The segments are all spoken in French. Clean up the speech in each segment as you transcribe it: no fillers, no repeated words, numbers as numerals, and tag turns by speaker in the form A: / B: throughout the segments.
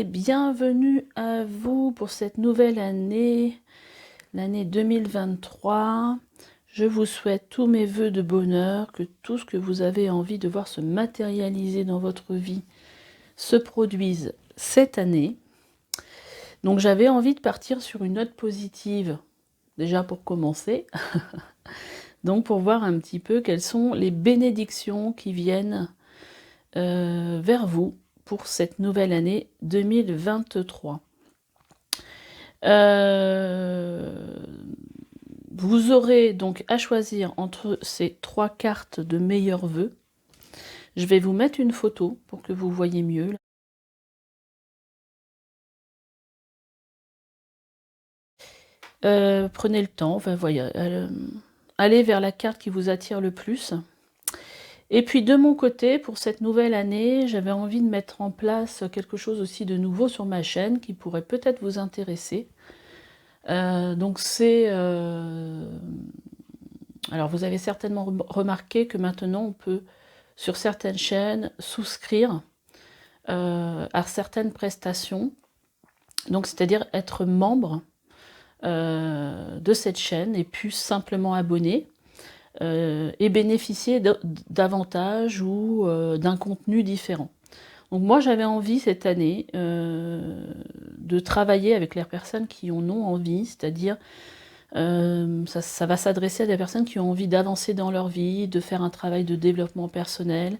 A: et bienvenue à vous pour cette nouvelle année, l'année 2023. Je vous souhaite tous mes vœux de bonheur, que tout ce que vous avez envie de voir se matérialiser dans votre vie se produise cette année. Donc j'avais envie de partir sur une note positive, déjà pour commencer. Donc pour voir un petit peu quelles sont les bénédictions qui viennent vers vous pour cette nouvelle année 2023. Vous aurez donc à choisir entre ces 3 cartes de meilleurs vœux. Je vais vous mettre une photo pour que vous voyez mieux. Prenez le temps, enfin, voyez, allez vers la carte qui vous attire le plus. Et puis de mon côté, pour cette nouvelle année, j'avais envie de mettre en place quelque chose aussi de nouveau sur ma chaîne qui pourrait peut-être vous intéresser. Donc c'est... alors vous avez certainement remarqué que maintenant on peut, sur certaines chaînes, souscrire à certaines prestations. Donc c'est-à-dire être membre de cette chaîne et puis simplement abonné. Et bénéficier d'avantages ou d'un contenu différent. Donc moi j'avais envie cette année de travailler avec les personnes qui en ont envie, c'est-à-dire ça va s'adresser à des personnes qui ont envie d'avancer dans leur vie, de faire un travail de développement personnel,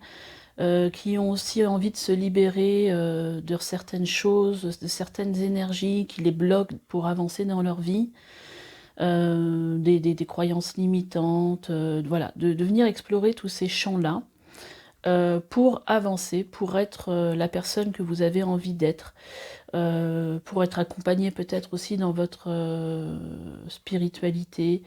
A: qui ont aussi envie de se libérer de certaines choses, de certaines énergies qui les bloquent pour avancer dans leur vie. Des croyances limitantes, voilà, de venir explorer tous ces champs-là pour avancer, pour être la personne que vous avez envie d'être, pour être accompagné peut-être aussi dans votre spiritualité,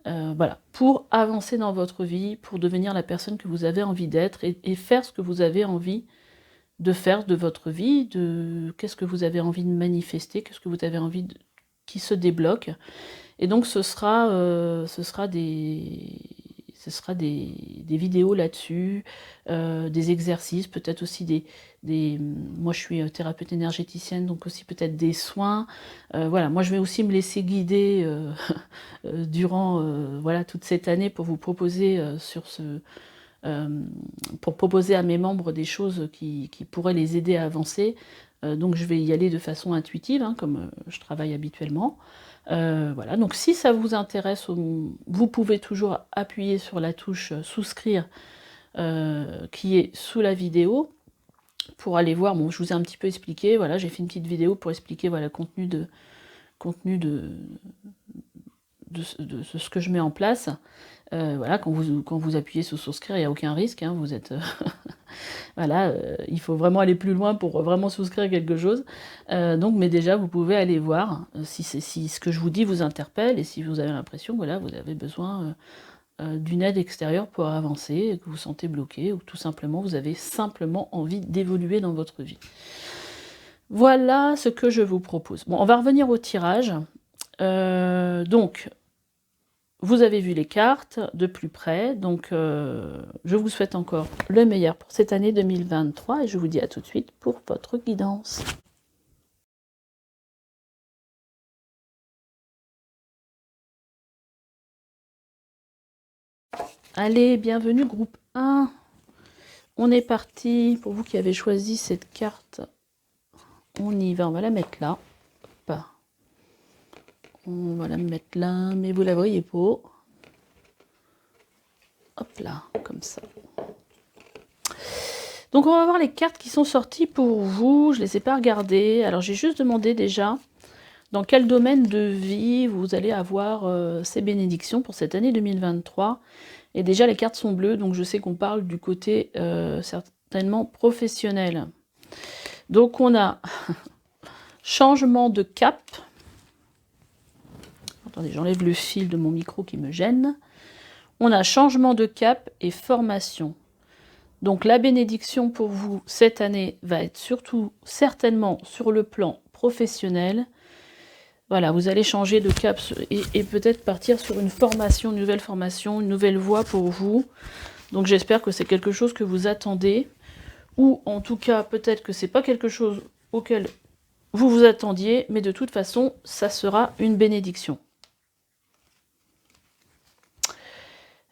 A: voilà, pour avancer dans votre vie, pour devenir la personne que vous avez envie d'être et faire ce que vous avez envie de faire de votre vie, de qu'est-ce que vous avez envie de manifester, qu'est-ce que vous avez envie qui se débloque. Et donc ce sera des vidéos là-dessus, des exercices, peut-être aussi moi je suis thérapeute énergéticienne, donc aussi peut-être des soins. Voilà, moi je vais aussi me laisser guider durant voilà, toute cette année pour vous proposer pour proposer à mes membres des choses qui pourraient les aider à avancer. Donc je vais y aller de façon intuitive, hein, comme je travaille habituellement. Voilà, donc si ça vous intéresse, vous pouvez toujours appuyer sur la touche souscrire qui est sous la vidéo pour aller voir. Bon, je vous ai un petit peu expliqué, voilà, j'ai fait une petite vidéo pour expliquer voilà, le contenu de ce que je mets en place. Voilà, quand vous appuyez sur souscrire, il n'y a aucun risque, hein, vous êtes... voilà, il faut vraiment aller plus loin pour vraiment souscrire à quelque chose. Donc, mais déjà, vous pouvez aller voir si ce que je vous dis vous interpelle et si vous avez l'impression que voilà, vous avez besoin d'une aide extérieure pour avancer, que vous vous sentez bloqué ou tout simplement, vous avez simplement envie d'évoluer dans votre vie. Voilà ce que je vous propose. Bon, on va revenir au tirage. Donc, vous avez vu les cartes de plus près, donc je vous souhaite encore le meilleur pour cette année 2023 et je vous dis à tout de suite pour votre guidance. Allez, bienvenue groupe 1. On est parti. Pour vous qui avez choisi cette carte, on y va, on va la mettre là. Hop. On va la mettre là, mais vous la voyez pas. Hop là, comme ça. Donc on va voir les cartes qui sont sorties pour vous. Je ne les ai pas regardées. Alors j'ai juste demandé déjà dans quel domaine de vie vous allez avoir ces bénédictions pour cette année 2023. Et déjà les cartes sont bleues, donc je sais qu'on parle du côté certainement professionnel. Donc on a changement de cap. Attendez, j'enlève le fil de mon micro qui me gêne. On a changement de cap et formation. Donc la bénédiction pour vous cette année va être surtout certainement sur le plan professionnel. Voilà, vous allez changer de cap et peut-être partir sur une formation, une nouvelle voie pour vous. Donc j'espère que c'est quelque chose que vous attendez. Ou en tout cas, peut-être que c'est pas quelque chose auquel vous vous attendiez, mais de toute façon, ça sera une bénédiction.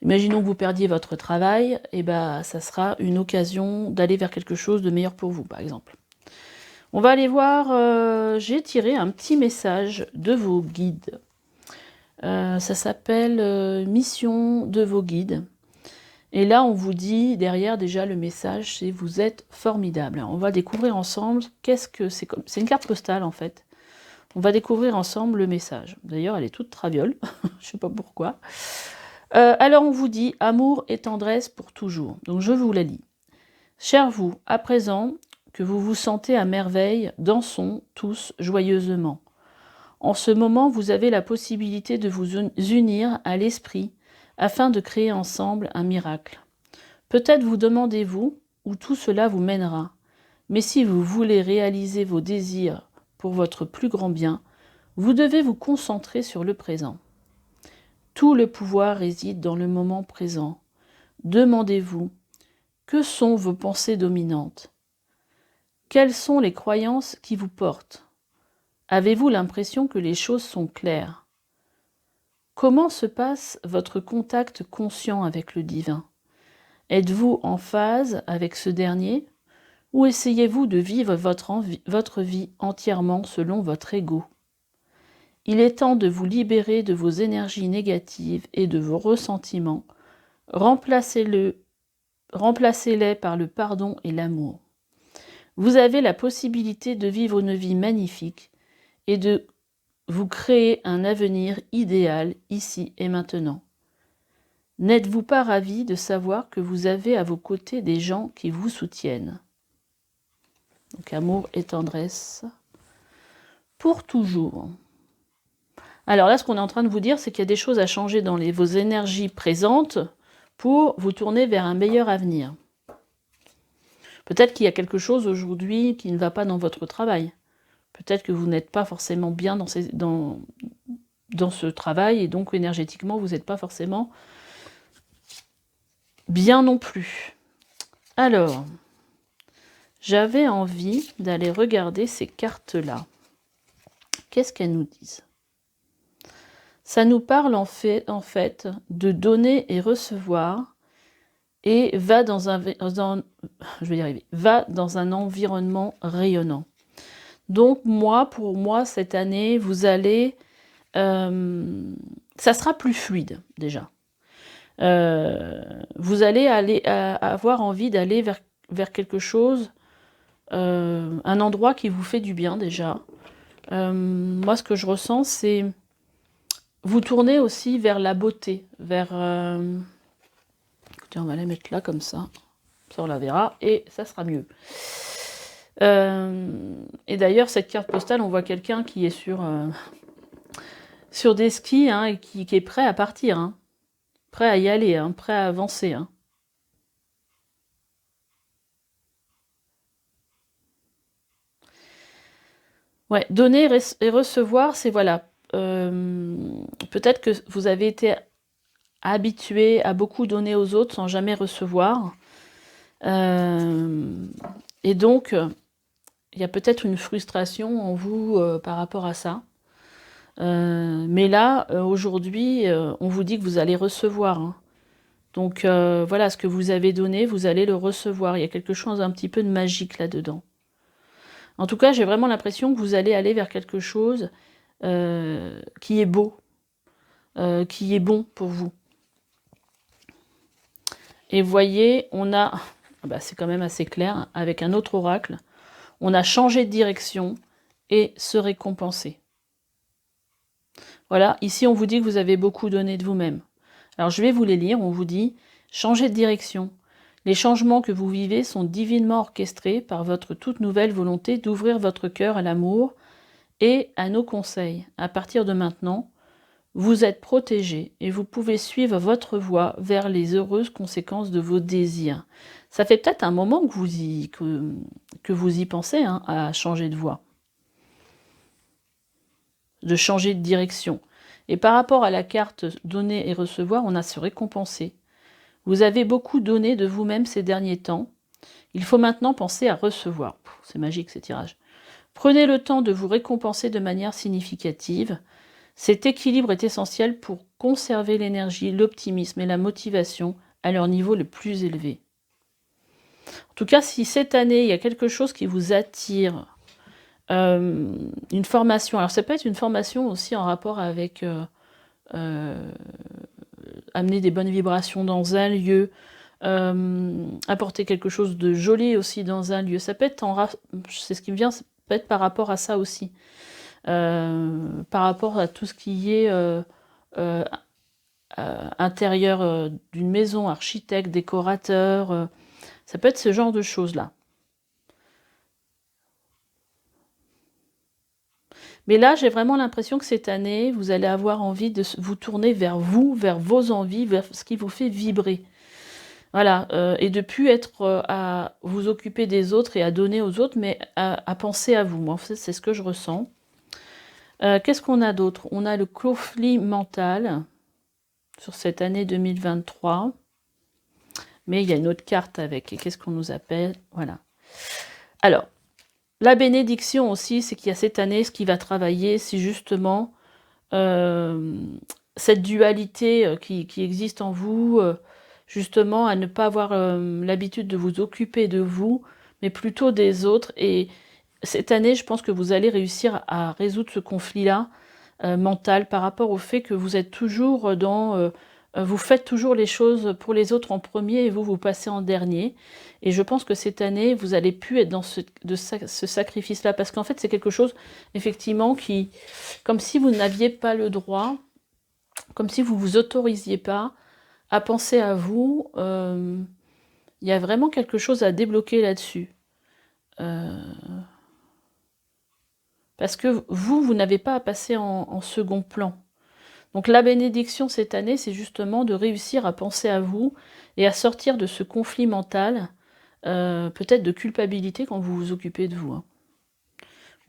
A: Imaginons que vous perdiez votre travail, et ben ça sera une occasion d'aller vers quelque chose de meilleur pour vous, par exemple. On va aller voir, j'ai tiré un petit message de vos guides. Ça s'appelle Mission de vos guides. Et là, on vous dit, derrière, déjà, le message, c'est « Vous êtes formidable ». On va découvrir ensemble, qu'est-ce que c'est comme... C'est une carte postale, en fait. On va découvrir ensemble le message. D'ailleurs, elle est toute traviole, je ne sais pas pourquoi. Alors, on vous dit « Amour et tendresse pour toujours ». Donc, je vous la lis. « Chers vous, à présent que vous vous sentez à merveille, dansons tous joyeusement. En ce moment, vous avez la possibilité de vous unir à l'esprit afin de créer ensemble un miracle. Peut-être vous demandez-vous où tout cela vous mènera, mais si vous voulez réaliser vos désirs pour votre plus grand bien, vous devez vous concentrer sur le présent. Tout le pouvoir réside dans le moment présent. Demandez-vous, que sont vos pensées dominantes? Quelles sont les croyances qui vous portent? Avez-vous l'impression que les choses sont claires? Comment se passe votre contact conscient avec le divin? Êtes-vous en phase avec ce dernier? Ou essayez-vous de vivre votre vie entièrement selon votre ego? Il est temps de vous libérer de vos énergies négatives et de vos ressentiments. Remplacez-les par le pardon et l'amour. Vous avez la possibilité de vivre une vie magnifique et de vous créez un avenir idéal ici et maintenant. N'êtes-vous pas ravi de savoir que vous avez à vos côtés des gens qui vous soutiennent? Donc amour et tendresse pour toujours. Alors là, ce qu'on est en train de vous dire, c'est qu'il y a des choses à changer dans vos énergies présentes pour vous tourner vers un meilleur avenir. Peut-être qu'il y a quelque chose aujourd'hui qui ne va pas dans votre travail. Peut-être que vous n'êtes pas forcément bien dans ce travail et donc énergétiquement, vous n'êtes pas forcément bien non plus. Alors, j'avais envie d'aller regarder ces cartes-là. Qu'est-ce qu'elles nous disent? Ça nous parle en fait de donner et recevoir et va dans un environnement rayonnant. Donc pour moi, cette année, vous allez... ça sera plus fluide, déjà. Vous allez avoir envie d'aller vers quelque chose, un endroit qui vous fait du bien, déjà. Moi, ce que je ressens, c'est... Vous tournez aussi vers la beauté, vers... Écoutez, on va la mettre là, comme ça. Ça, on la verra, et ça sera mieux. Et d'ailleurs, cette carte postale, on voit quelqu'un qui est sur des skis hein, et qui est prêt à partir, hein, prêt à y aller, hein, prêt à avancer. Hein. Ouais, donner et recevoir, c'est voilà. Peut-être que vous avez été habitué à beaucoup donner aux autres sans jamais recevoir. Et donc... il y a peut-être une frustration en vous par rapport à ça. Mais là, aujourd'hui, on vous dit que vous allez recevoir. Hein. Donc voilà, ce que vous avez donné, vous allez le recevoir. Il y a quelque chose un petit peu de magique là-dedans. En tout cas, j'ai vraiment l'impression que vous allez aller vers quelque chose qui est beau, qui est bon pour vous. Et vous voyez, on a... Bah, c'est quand même assez clair, avec un autre oracle. On a changé de direction et se récompenser. Voilà, ici on vous dit que vous avez beaucoup donné de vous-même. Alors je vais vous les lire, on vous dit « Changez de direction. Les changements que vous vivez sont divinement orchestrés par votre toute nouvelle volonté d'ouvrir votre cœur à l'amour et à nos conseils. À partir de maintenant, vous êtes protégé et vous pouvez suivre votre voie vers les heureuses conséquences de vos désirs. » Ça fait peut-être un moment que vous y pensez hein, à changer de voie, de changer de direction. Et par rapport à la carte donner et recevoir, on a se récompenser. Vous avez beaucoup donné de vous-même ces derniers temps. Il faut maintenant penser à recevoir. C'est magique ces tirages. Prenez le temps de vous récompenser de manière significative. Cet équilibre est essentiel pour conserver l'énergie, l'optimisme et la motivation à leur niveau le plus élevé. En tout cas, si cette année, il y a quelque chose qui vous attire, une formation, alors ça peut être une formation aussi en rapport avec amener des bonnes vibrations dans un lieu, apporter quelque chose de joli aussi dans un lieu. Ça peut être, c'est ce qui me vient, ça peut être par rapport à ça aussi. Par rapport à tout ce qui est intérieur d'une maison, architecte, décorateur, ça peut être ce genre de choses-là. Mais là, j'ai vraiment l'impression que cette année, vous allez avoir envie de vous tourner vers vous, vers vos envies, vers ce qui vous fait vibrer. Voilà, et de plus être à vous occuper des autres et à donner aux autres, mais à penser à vous. Moi, en fait, c'est ce que je ressens. Qu'est-ce qu'on a d'autre? On a le conflit mental sur cette année 2023. Mais il y a une autre carte avec. Et qu'est-ce qu'on nous appelle? Voilà. Alors, la bénédiction aussi, c'est qu'il y a cette année, ce qui va travailler, c'est justement cette dualité qui existe en vous, justement à ne pas avoir l'habitude de vous occuper de vous, mais plutôt des autres. Et cette année, je pense que vous allez réussir à résoudre ce conflit-là mental par rapport au fait que vous êtes toujours dans... vous faites toujours les choses pour les autres en premier et vous passez en dernier. Et je pense que cette année, vous allez plus être dans ce sacrifice-là. Parce qu'en fait, c'est quelque chose, effectivement, qui... Comme si vous n'aviez pas le droit, comme si vous vous autorisiez pas à penser à vous. Il y a vraiment quelque chose à débloquer là-dessus. Parce que vous n'avez pas à passer en second plan. Donc la bénédiction cette année, c'est justement de réussir à penser à vous et à sortir de ce conflit mental, peut-être de culpabilité quand vous vous occupez de vous. Hein.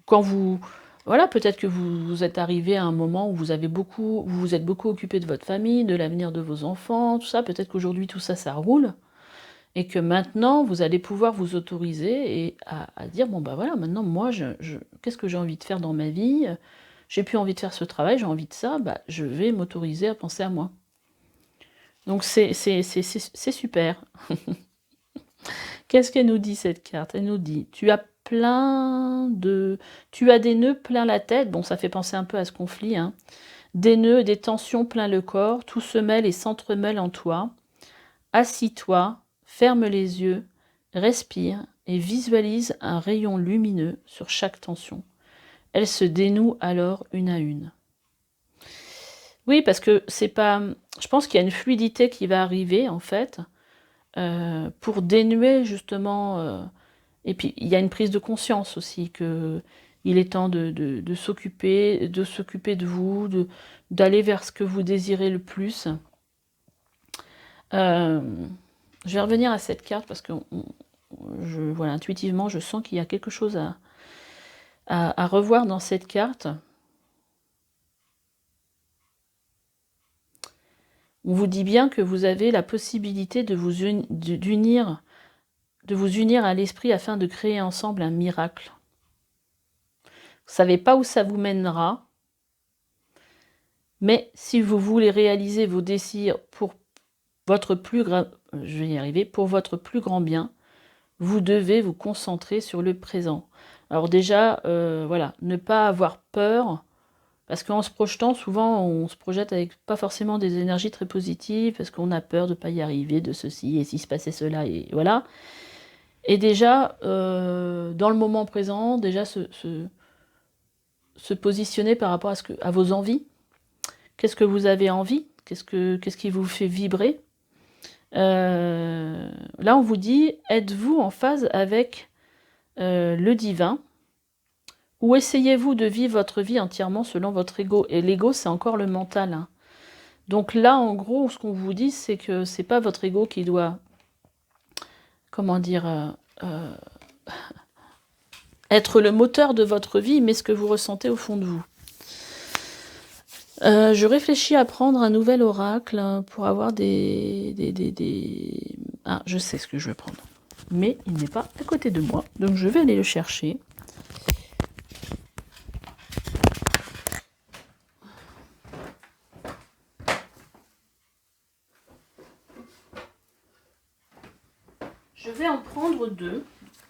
A: Quand vous... Voilà, peut-être que vous êtes arrivé à un moment où vous vous êtes beaucoup occupé de votre famille, de l'avenir de vos enfants, tout ça. Peut-être qu'aujourd'hui tout ça, ça roule. Et que maintenant, vous allez pouvoir vous autoriser et à dire, bon bah voilà, maintenant moi, qu'est-ce que j'ai envie de faire dans ma vie? J'ai plus envie de faire ce travail, j'ai envie de ça, bah, je vais m'autoriser à penser à moi. Donc c'est super. Qu'est-ce qu'elle nous dit cette carte? Elle nous dit, tu as des nœuds plein la tête, bon ça fait penser un peu à ce conflit, hein. Des nœuds et des tensions plein le corps, tout se mêle et s'entremêle en toi. Assis-toi, ferme les yeux, respire et visualise un rayon lumineux sur chaque tension. Elle se dénoue alors une à une. Oui, parce que c'est pas... Je pense qu'il y a une fluidité qui va arriver, en fait, pour dénuer, justement... et puis, il y a une prise de conscience aussi, que il est temps de s'occuper de vous, d'aller vers ce que vous désirez le plus. Je vais revenir à cette carte, parce que voilà, intuitivement, je sens qu'il y a quelque chose à revoir dans cette carte. On vous dit bien que vous avez la possibilité de vous unir à l'esprit afin de créer ensemble un miracle. Vous ne savez pas où ça vous mènera, mais si vous voulez réaliser vos désirs pour votre plus grand bien, vous devez vous concentrer sur le présent. Alors déjà, voilà, ne pas avoir peur. Parce qu'en se projetant, souvent, on se projette avec pas forcément des énergies très positives, parce qu'on a peur de ne pas y arriver, de ceci, et s'il se passait cela, et voilà. Et déjà, dans le moment présent, déjà se positionner par rapport à vos envies. Qu'est-ce que vous avez envie? Qu'est-ce qui vous fait vibrer? Là, on vous dit, êtes-vous en phase avec le divin? Ou essayez-vous de vivre votre vie entièrement selon votre ego? Et l'ego, c'est encore le mental. Hein. Donc là, en gros, ce qu'on vous dit, c'est que c'est pas votre ego qui doit, comment dire, être le moteur de votre vie, mais ce que vous ressentez au fond de vous. Je réfléchis à prendre un nouvel oracle pour avoir Ah, je sais ce que je vais prendre. Mais il n'est pas à côté de moi, donc je vais aller le chercher.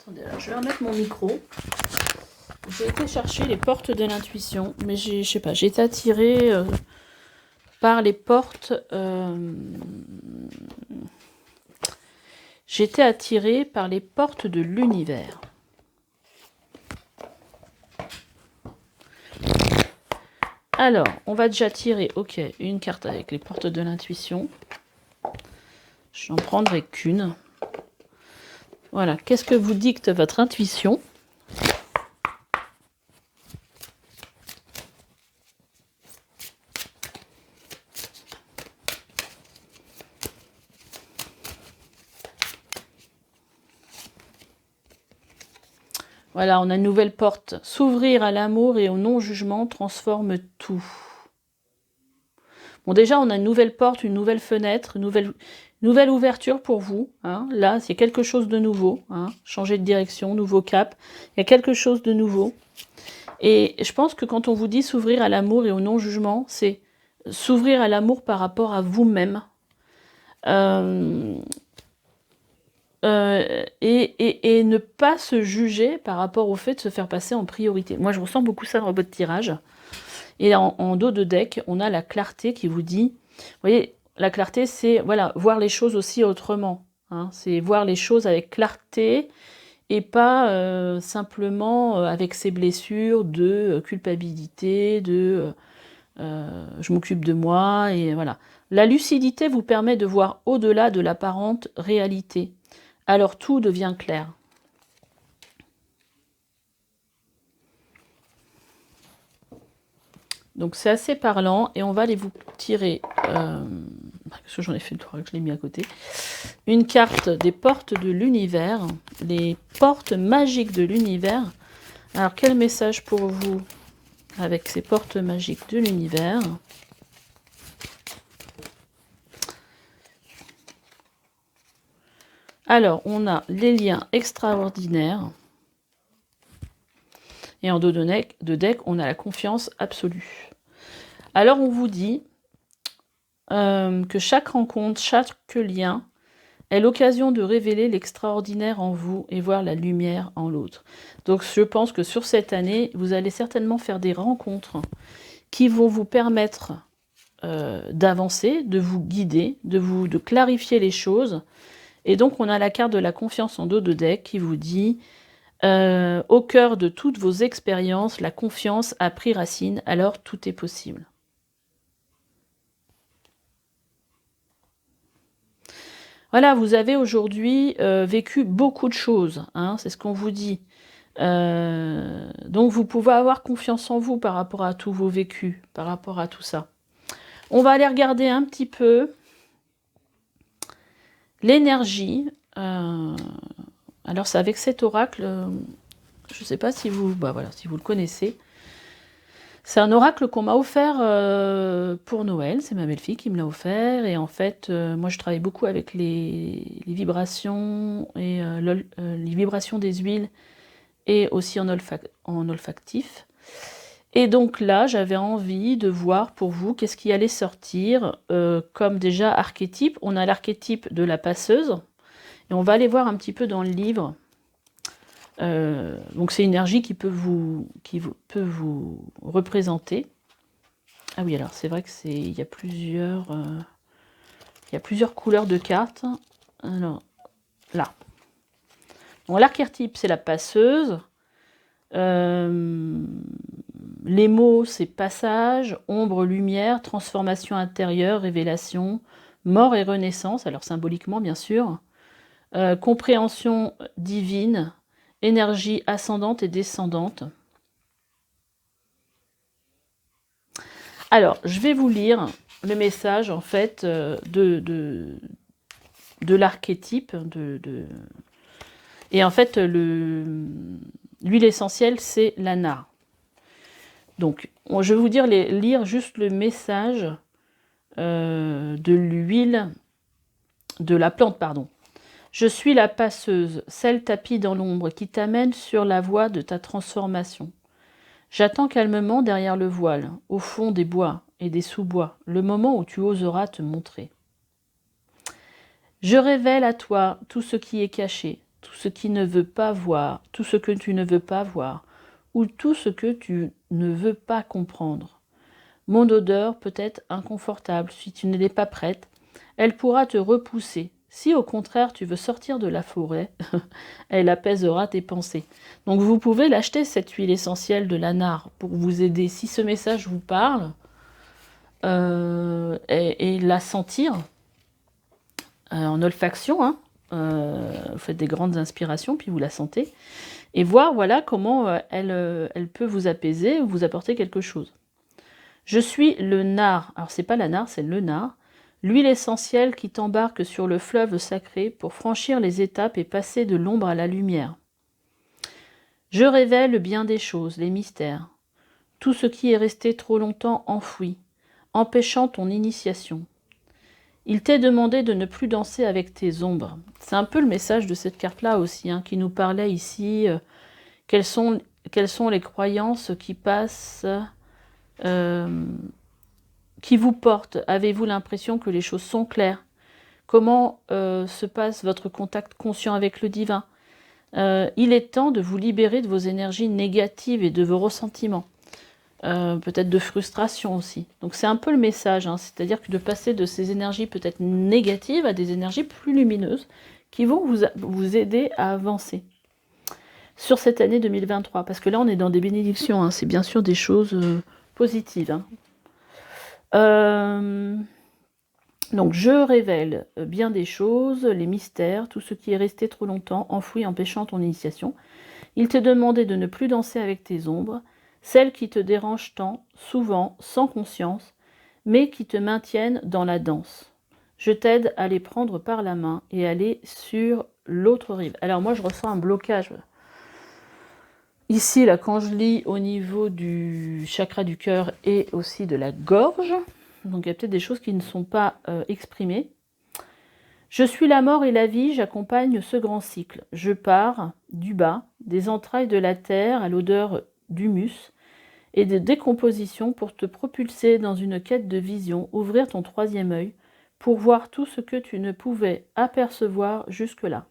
A: Attendez, alors je vais remettre mon micro. J'ai été chercher les portes de l'intuition, mais je sais pas, j'ai été attirée par les portes. J'ai été attirée par les portes de l'univers. Alors, on va déjà tirer, ok, une carte avec les portes de l'intuition. Je n'en prendrai qu'une. Voilà, qu'est-ce que vous dicte votre intuition ? Voilà, on a une nouvelle porte. S'ouvrir à l'amour et au non-jugement transforme tout. Bon, déjà, on a une nouvelle porte, une nouvelle fenêtre, une nouvelle ouverture pour vous. Hein. Là, c'est quelque chose de nouveau. Hein. Changer de direction, nouveau cap. Il y a quelque chose de nouveau. Et je pense que quand on vous dit s'ouvrir à l'amour et au non-jugement, c'est s'ouvrir à l'amour par rapport à vous-même. Et ne pas se juger par rapport au fait de se faire passer en priorité. Moi, je ressens beaucoup ça dans votre tirage. Et en dos de deck, on a la clarté qui vous dit... Vous voyez, la clarté, c'est voilà, voir les choses aussi autrement. Hein, c'est voir les choses avec clarté et pas simplement avec ses blessures de culpabilité, de je m'occupe de moi, et voilà. La lucidité vous permet de voir au-delà de l'apparente réalité. Alors tout devient clair. Donc c'est assez parlant, et on va aller vous tirer, parce que j'en ai fait le tour, je l'ai mis à côté, une carte des portes de l'univers, les portes magiques de l'univers. Alors quel message pour vous avec ces portes magiques de l'univers ? Alors, on a les liens extraordinaires. Et en dos de deck, on a la confiance absolue. Alors, on vous dit que chaque rencontre, chaque lien est l'occasion de révéler l'extraordinaire en vous et voir la lumière en l'autre. Donc, je pense que sur cette année, vous allez certainement faire des rencontres qui vont vous permettre d'avancer, de vous guider, de clarifier les choses. Et donc, on a la carte de la confiance en dos de deck qui vous dit au cœur de toutes vos expériences, la confiance a pris racine, alors tout est possible. Voilà, vous avez aujourd'hui vécu beaucoup de choses, hein, c'est ce qu'on vous dit. Donc, vous pouvez avoir confiance en vous par rapport à tous vos vécus, par rapport à tout ça. On va aller regarder un petit peu l'énergie. Alors, c'est avec cet oracle, je ne sais pas si vous, si vous le connaissez. C'est un oracle qu'on m'a offert pour Noël. C'est ma belle-fille qui me l'a offert. Et en fait, moi, je travaille beaucoup avec les vibrations et les vibrations des huiles et aussi en olfactif. Et donc là, j'avais envie de voir pour vous qu'est-ce qui allait sortir comme déjà archétype. On a l'archétype de la passeuse. Et on va aller voir un petit peu dans le livre. Donc c'est une énergie qui peut vous représenter. Ah oui, alors c'est vrai que il y a plusieurs couleurs de cartes. Alors là, bon, l'archétype c'est la passeuse. Les mots c'est passage, ombre, lumière, transformation intérieure, révélation, mort et renaissance. Alors symboliquement bien sûr, compréhension divine. Énergie ascendante et descendante. Alors, je vais vous lire le message, en fait, de l'archétype. Et en fait, l'huile essentielle, c'est l'ana. Donc, je vais vous lire juste le message de l'huile, de la plante, pardon. Je suis la passeuse, celle tapie dans l'ombre qui t'amène sur la voie de ta transformation. J'attends calmement derrière le voile, au fond des bois et des sous-bois, le moment où tu oseras te montrer. Je révèle à toi tout ce qui est caché, tout ce qui ne veut pas voir, tout ce que tu ne veux pas voir, ou tout ce que tu ne veux pas comprendre. Mon odeur peut être inconfortable si tu ne l'es pas prête. Elle pourra te repousser. Si au contraire tu veux sortir de la forêt, elle apaisera tes pensées. Donc vous pouvez l'acheter, cette huile essentielle de la nard, pour vous aider. Si ce message vous parle, et la sentir en olfaction, hein, vous faites des grandes inspirations, puis vous la sentez, et voir voilà comment elle peut vous apaiser ou vous apporter quelque chose. Je suis le nard, alors c'est pas la nard, c'est le nard, l'huile essentielle qui t'embarque sur le fleuve sacré pour franchir les étapes et passer de l'ombre à la lumière. Je révèle bien des choses, les mystères, tout ce qui est resté trop longtemps enfoui, empêchant ton initiation. Il t'est demandé de ne plus danser avec tes ombres. C'est un peu le message de cette carte-là aussi, hein, qui nous parlait ici. Quelles sont les croyances qui passent, qui vous portent? Avez-vous l'impression que les choses sont claires? Comment se passe votre contact conscient avec le divin? Il est temps de vous libérer de vos énergies négatives et de vos ressentiments. Peut-être de frustration aussi. Donc c'est un peu le message, hein, c'est-à-dire que de passer de ces énergies peut-être négatives à des énergies plus lumineuses qui vont vous aider à avancer sur cette année 2023. Parce que là, on est dans des bénédictions, hein, c'est bien sûr des choses positives. Hein. Donc je révèle bien des choses, les mystères, tout ce qui est resté trop longtemps enfoui empêchant ton initiation. Il t'est demandé de ne plus danser avec tes ombres, celles qui te dérangent tant, souvent, sans conscience, mais qui te maintiennent dans la danse. Je t'aide à les prendre par la main et à aller sur l'autre rive. Alors moi, je ressens un blocage. Ici, là, quand je lis au niveau du chakra du cœur et aussi de la gorge, donc il y a peut-être des choses qui ne sont pas exprimées. Je suis la mort et la vie, j'accompagne ce grand cycle. Je pars du bas, des entrailles de la terre à l'odeur d'humus et de décomposition pour te propulser dans une quête de vision, ouvrir ton troisième œil pour voir tout ce que tu ne pouvais apercevoir jusque-là.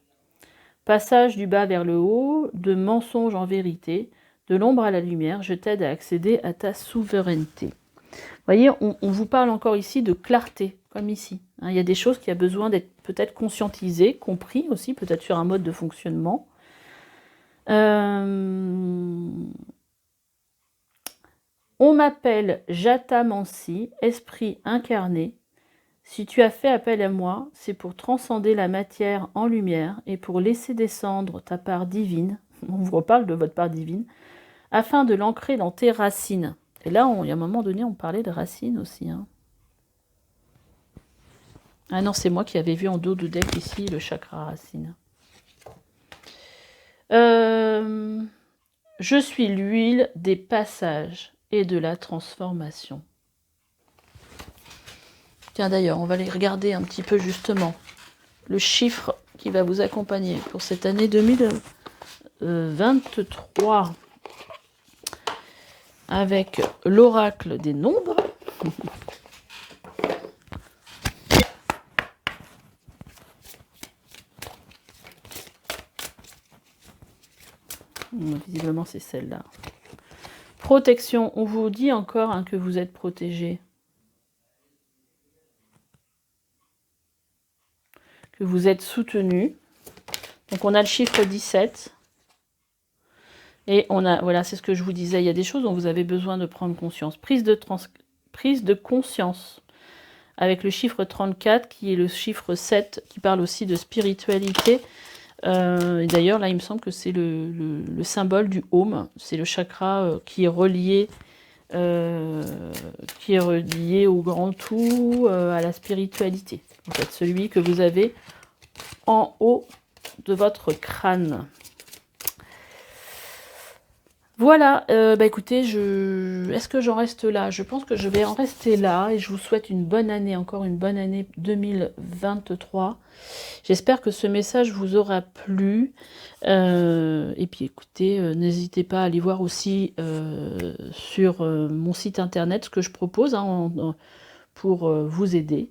A: Passage du bas vers le haut, de mensonge en vérité, de l'ombre à la lumière, je t'aide à accéder à ta souveraineté. Vous voyez, on vous parle encore ici de clarté, comme ici. Hein, il y a des choses qui ont besoin d'être peut-être conscientisées, compris aussi, peut-être sur un mode de fonctionnement. On m'appelle Jata Mansi, esprit incarné. Si tu as fait appel à moi, c'est pour transcender la matière en lumière et pour laisser descendre ta part divine, on vous reparle de votre part divine, afin de l'ancrer dans tes racines. Et là, il y a un moment donné, on parlait de racines aussi. Hein. Ah non, c'est moi qui avais vu en dos de deck ici le chakra racine. Je suis l'huile des passages et de la transformation. Tiens, d'ailleurs, on va aller regarder un petit peu justement le chiffre qui va vous accompagner pour cette année 2023 avec l'oracle des nombres. Visiblement, c'est celle-là. Protection. On vous dit encore hein, que vous êtes protégé. Que vous êtes soutenu. Donc, on a le chiffre 17. Et on a, voilà, c'est ce que je vous disais. Il y a des choses dont vous avez besoin de prendre conscience. Prise de conscience. Avec le chiffre 34, qui est le chiffre 7, qui parle aussi de spiritualité. Et d'ailleurs, là, il me semble que c'est le symbole du Om. C'est le chakra qui est relié au grand tout, à la spiritualité. En fait, celui que vous avez en haut de votre crâne. Voilà, écoutez, est-ce que j'en reste là? Je pense que je vais en rester là et je vous souhaite une bonne année, encore une bonne année 2023. J'espère que ce message vous aura plu. Et puis écoutez, n'hésitez pas à aller voir aussi sur mon site internet ce que je propose hein, pour vous aider.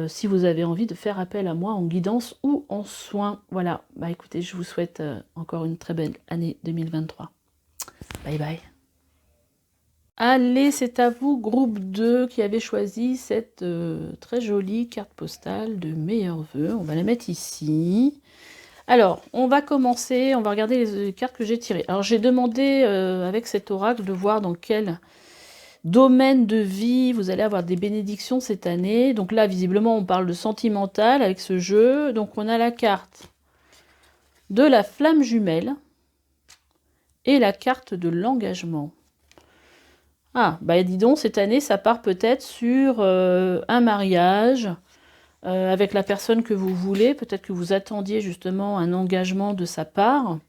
A: si vous avez envie de faire appel à moi en guidance ou en soins. Voilà, bah écoutez, je vous souhaite encore une très belle année 2023. Bye bye. Allez, c'est à vous, groupe 2, qui avez choisi cette très jolie carte postale de meilleurs vœux. On va la mettre ici. Alors, on va commencer, on va regarder les cartes que j'ai tirées. Alors, j'ai demandé avec cet oracle de voir dans quel domaine de vie vous allez avoir des bénédictions cette année. Donc là, visiblement, on parle de sentimental avec ce jeu. Donc, on a la carte de la flamme jumelle et la carte de l'engagement. Ah, bah dis donc, cette année, ça part peut-être sur un mariage avec la personne que vous voulez. Peut-être que vous attendiez justement un engagement de sa part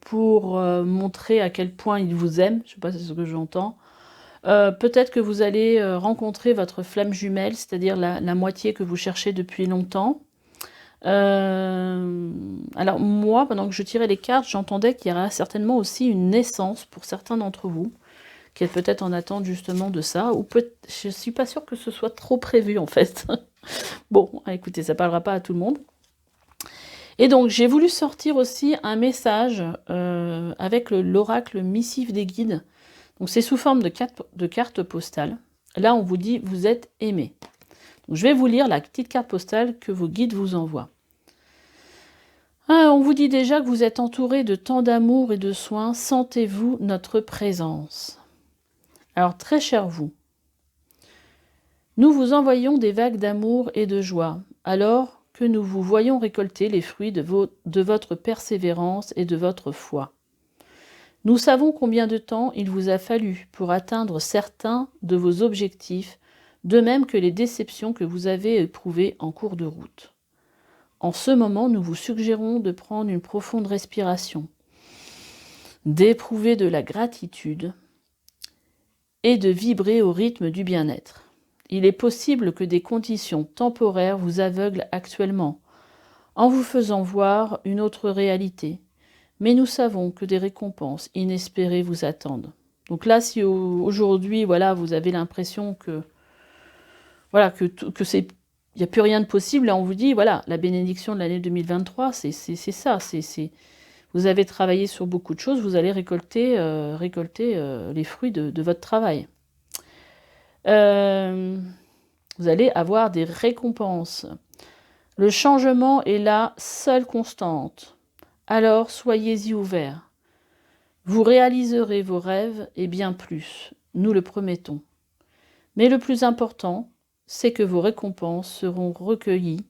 A: pour montrer à quel point il vous aime. Je ne sais pas si c'est ce que j'entends. Peut-être que vous allez rencontrer votre flamme jumelle, c'est-à-dire la moitié que vous cherchez depuis longtemps. Alors moi, pendant que je tirais les cartes, j'entendais qu'il y aura certainement aussi une naissance pour certains d'entre vous, qui est peut-être en attente justement de ça, ou je suis pas sûre que ce soit trop prévu en fait. Bon, écoutez, ça parlera pas à tout le monde. Et donc, j'ai voulu sortir aussi un message avec l'oracle missif des guides. Donc, c'est sous forme de carte postale. Là, on vous dit, vous êtes aimé. Donc, je vais vous lire la petite carte postale que vos guides vous envoient. On vous dit déjà que vous êtes entouré de tant d'amour et de soins. Sentez-vous notre présence. Alors, très cher vous, nous vous envoyons des vagues d'amour et de joie, alors que nous vous voyons récolter les fruits de votre persévérance et de votre foi. Nous savons combien de temps il vous a fallu pour atteindre certains de vos objectifs, de même que les déceptions que vous avez éprouvées en cours de route. En ce moment, nous vous suggérons de prendre une profonde respiration, d'éprouver de la gratitude et de vibrer au rythme du bien-être. Il est possible que des conditions temporaires vous aveuglent actuellement, en vous faisant voir une autre réalité. Mais nous savons que des récompenses inespérées vous attendent. Donc là, si aujourd'hui, voilà, vous avez l'impression que, voilà, que c'est, il n'y a plus rien de possible, là on vous dit, voilà, la bénédiction de l'année 2023, c'est ça, vous avez travaillé sur beaucoup de choses, vous allez récolter les fruits de votre travail. Vous allez avoir des récompenses. Le changement est la seule constante. Alors soyez-y ouverts. Vous réaliserez vos rêves et bien plus, nous le promettons. Mais le plus important, c'est que vos récompenses seront recueillies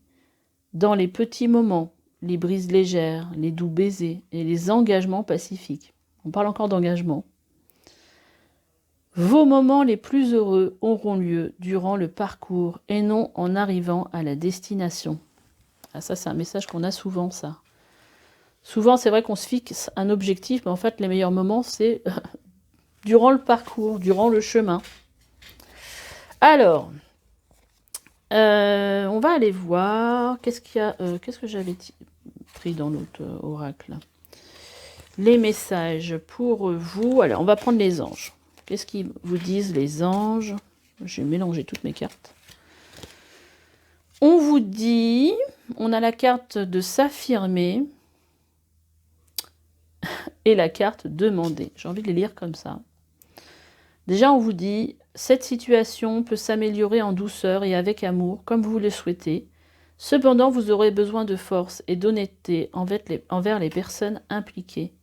A: dans les petits moments, les brises légères, les doux baisers et les engagements pacifiques. On parle encore d'engagement. Vos moments les plus heureux auront lieu durant le parcours et non en arrivant à la destination. Ah, ça, c'est un message qu'on a souvent, ça. Souvent, c'est vrai qu'on se fixe un objectif, mais en fait, les meilleurs moments, c'est durant le parcours, durant le chemin. Alors, on va aller voir. Qu'est-ce qu'il y a qu'est-ce que j'avais pris dans l'autre oracle? Les messages pour vous. Alors, on va prendre les anges. Qu'est-ce qu'ils vous disent, les anges? J'ai mélangé toutes mes cartes. On vous dit, on a la carte de s'affirmer et la carte demander. J'ai envie de les lire comme ça. Déjà, on vous dit, cette situation peut s'améliorer en douceur et avec amour, comme vous le souhaitez. Cependant, vous aurez besoin de force et d'honnêteté envers les personnes impliquées.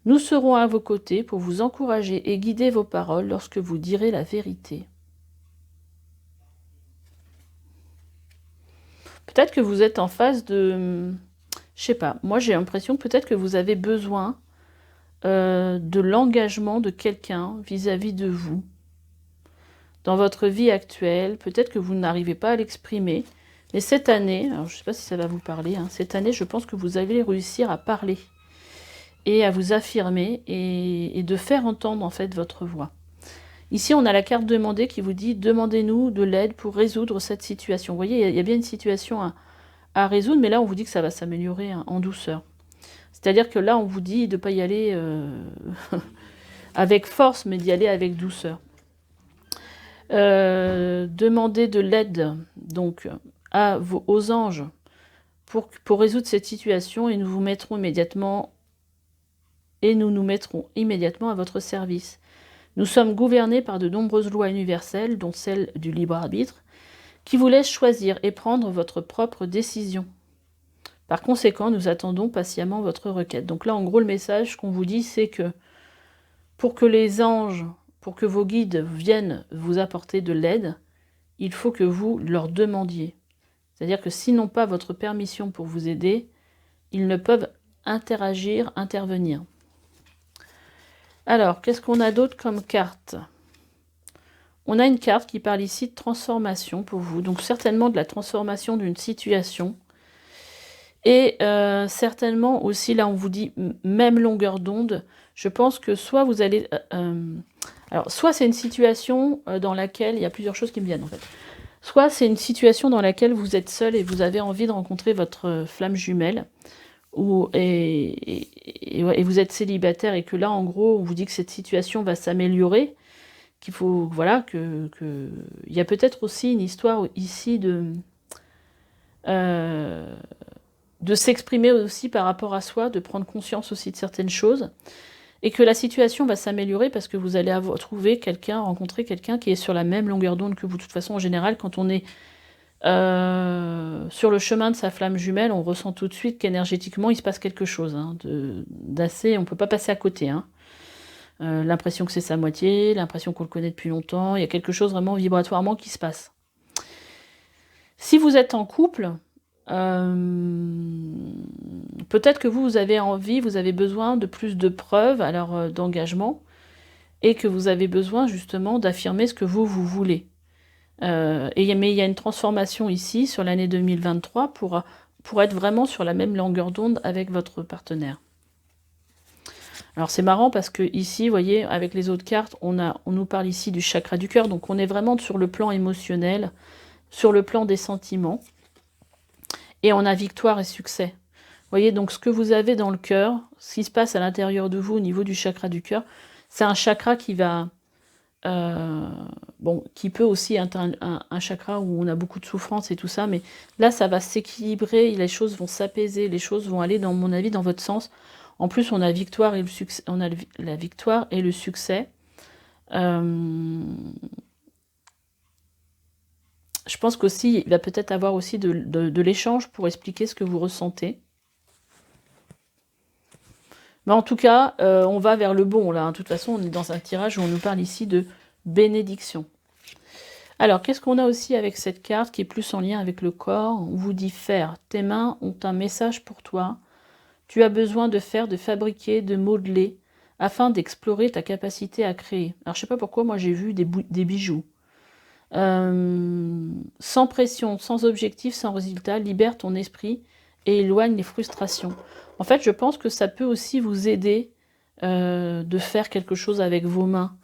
A: Nous serons à vos côtés pour vous encourager et guider vos paroles lorsque vous direz la vérité. Peut-être que vous êtes en phase de... Je sais pas, moi j'ai l'impression que peut-être que vous avez besoin de l'engagement de quelqu'un vis-à-vis de vous. Dans votre vie actuelle, peut-être que vous n'arrivez pas à l'exprimer, mais cette année, alors je ne sais pas si ça va vous parler, hein, cette année je pense que vous allez réussir à parler et à vous affirmer et de faire entendre en fait votre voix. Ici, on a la carte demander qui vous dit « Demandez-nous de l'aide pour résoudre cette situation ». Vous voyez, il y a bien une situation à résoudre, mais là, on vous dit que ça va s'améliorer en douceur. C'est-à-dire que là, on vous dit de ne pas y aller avec force, mais d'y aller avec douceur. Demandez de l'aide donc aux anges pour résoudre cette situation et nous nous mettrons immédiatement à votre service. Nous sommes gouvernés par de nombreuses lois universelles, dont celle du libre arbitre, qui vous laisse choisir et prendre votre propre décision. Par conséquent, nous attendons patiemment votre requête. Donc là, en gros, le message qu'on vous dit, c'est que pour que les anges, pour que vos guides viennent vous apporter de l'aide, il faut que vous leur demandiez. C'est-à-dire que s'ils n'ont pas votre permission pour vous aider, ils ne peuvent intervenir. Alors, qu'est-ce qu'on a d'autre comme carte? On a une carte qui parle ici de transformation pour vous, donc certainement de la transformation d'une situation. Et certainement aussi, là on vous dit même longueur d'onde, je pense que soit vous allez... alors, soit c'est une situation dans laquelle, il y a plusieurs choses qui me viennent en fait. Soit c'est une situation dans laquelle vous êtes seul et vous avez envie de rencontrer votre flamme jumelle, et vous êtes célibataire et que là en gros on vous dit que cette situation va s'améliorer, qu'il faut, voilà, il y a peut-être aussi une histoire ici de s'exprimer aussi par rapport à soi, de prendre conscience aussi de certaines choses, et que la situation va s'améliorer parce que vous allez rencontrer quelqu'un qui est sur la même longueur d'onde que vous. De toute façon, en général, quand on est sur le chemin de sa flamme jumelle, on ressent tout de suite qu'énergétiquement, il se passe quelque chose d'assez... On ne peut pas passer à côté. L'impression que c'est sa moitié, l'impression qu'on le connaît depuis longtemps, il y a quelque chose vraiment vibratoirement qui se passe. Si vous êtes en couple, peut-être que vous avez envie, vous avez besoin de plus de preuves, alors d'engagement, et que vous avez besoin justement d'affirmer ce que vous voulez. Mais il y a une transformation ici sur l'année 2023 pour être vraiment sur la même longueur d'onde avec votre partenaire. Alors c'est marrant parce que ici, vous voyez, avec les autres cartes, on nous parle ici du chakra du cœur, donc on est vraiment sur le plan émotionnel, sur le plan des sentiments, et on a victoire et succès. Vous voyez, donc ce que vous avez dans le cœur, ce qui se passe à l'intérieur de vous au niveau du chakra du cœur, c'est un chakra qui va... qui peut aussi être un chakra où on a beaucoup de souffrance et tout ça, mais là, ça va s'équilibrer, les choses vont s'apaiser, les choses vont aller, dans mon avis, dans votre sens. En plus, on a victoire et le succès, on a la victoire et le succès. Je pense qu'aussi, il va peut-être avoir aussi de l'échange pour expliquer ce que vous ressentez. Mais en tout cas, on va vers le bon, là. De toute façon, on est dans un tirage où on nous parle ici de bénédiction. Alors, qu'est-ce qu'on a aussi avec cette carte qui est plus en lien avec le corps? On vous dit faire. Tes mains ont un message pour toi. Tu as besoin de fabriquer, de modeler, afin d'explorer ta capacité à créer. Alors, je sais pas pourquoi, moi, j'ai vu des bijoux. Sans pression, sans objectif, sans résultat, libère ton esprit et éloigne les frustrations. En fait, je pense que ça peut aussi vous aider de faire quelque chose avec vos mains.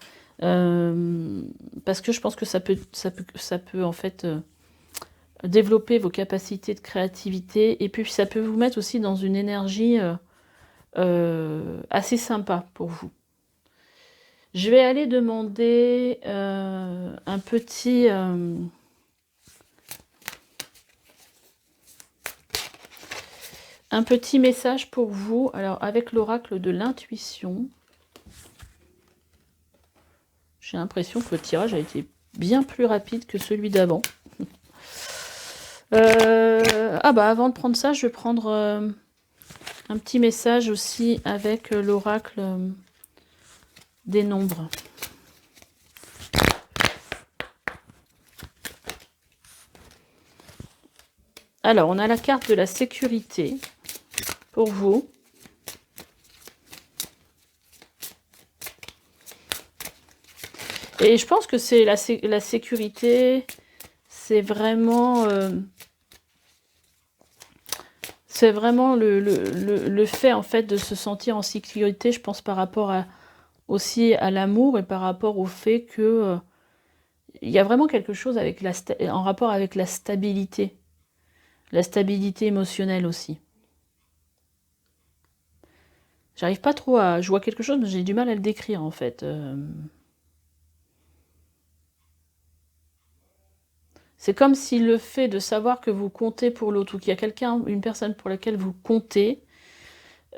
A: Parce que je pense que ça peut en fait développer vos capacités de créativité, et puis ça peut vous mettre aussi dans une énergie assez sympa pour vous. Je vais aller demander un petit message pour vous, alors avec l'oracle de l'intuition. J'ai l'impression que le tirage a été bien plus rapide que celui d'avant. Avant de prendre ça, je vais prendre un petit message aussi avec l'oracle des nombres. Alors, on a la carte de la sécurité pour vous. Et je pense que c'est la sécurité, c'est vraiment... c'est vraiment le fait, en fait, de se sentir en sécurité, je pense, par rapport aussi à l'amour et par rapport au fait que il y a vraiment quelque chose en rapport avec la stabilité émotionnelle aussi. J'arrive pas trop à... Je vois quelque chose, mais j'ai du mal à le décrire, en fait. C'est comme si le fait de savoir que vous comptez pour l'autre, ou qu'il y a quelqu'un, une personne pour laquelle vous comptez,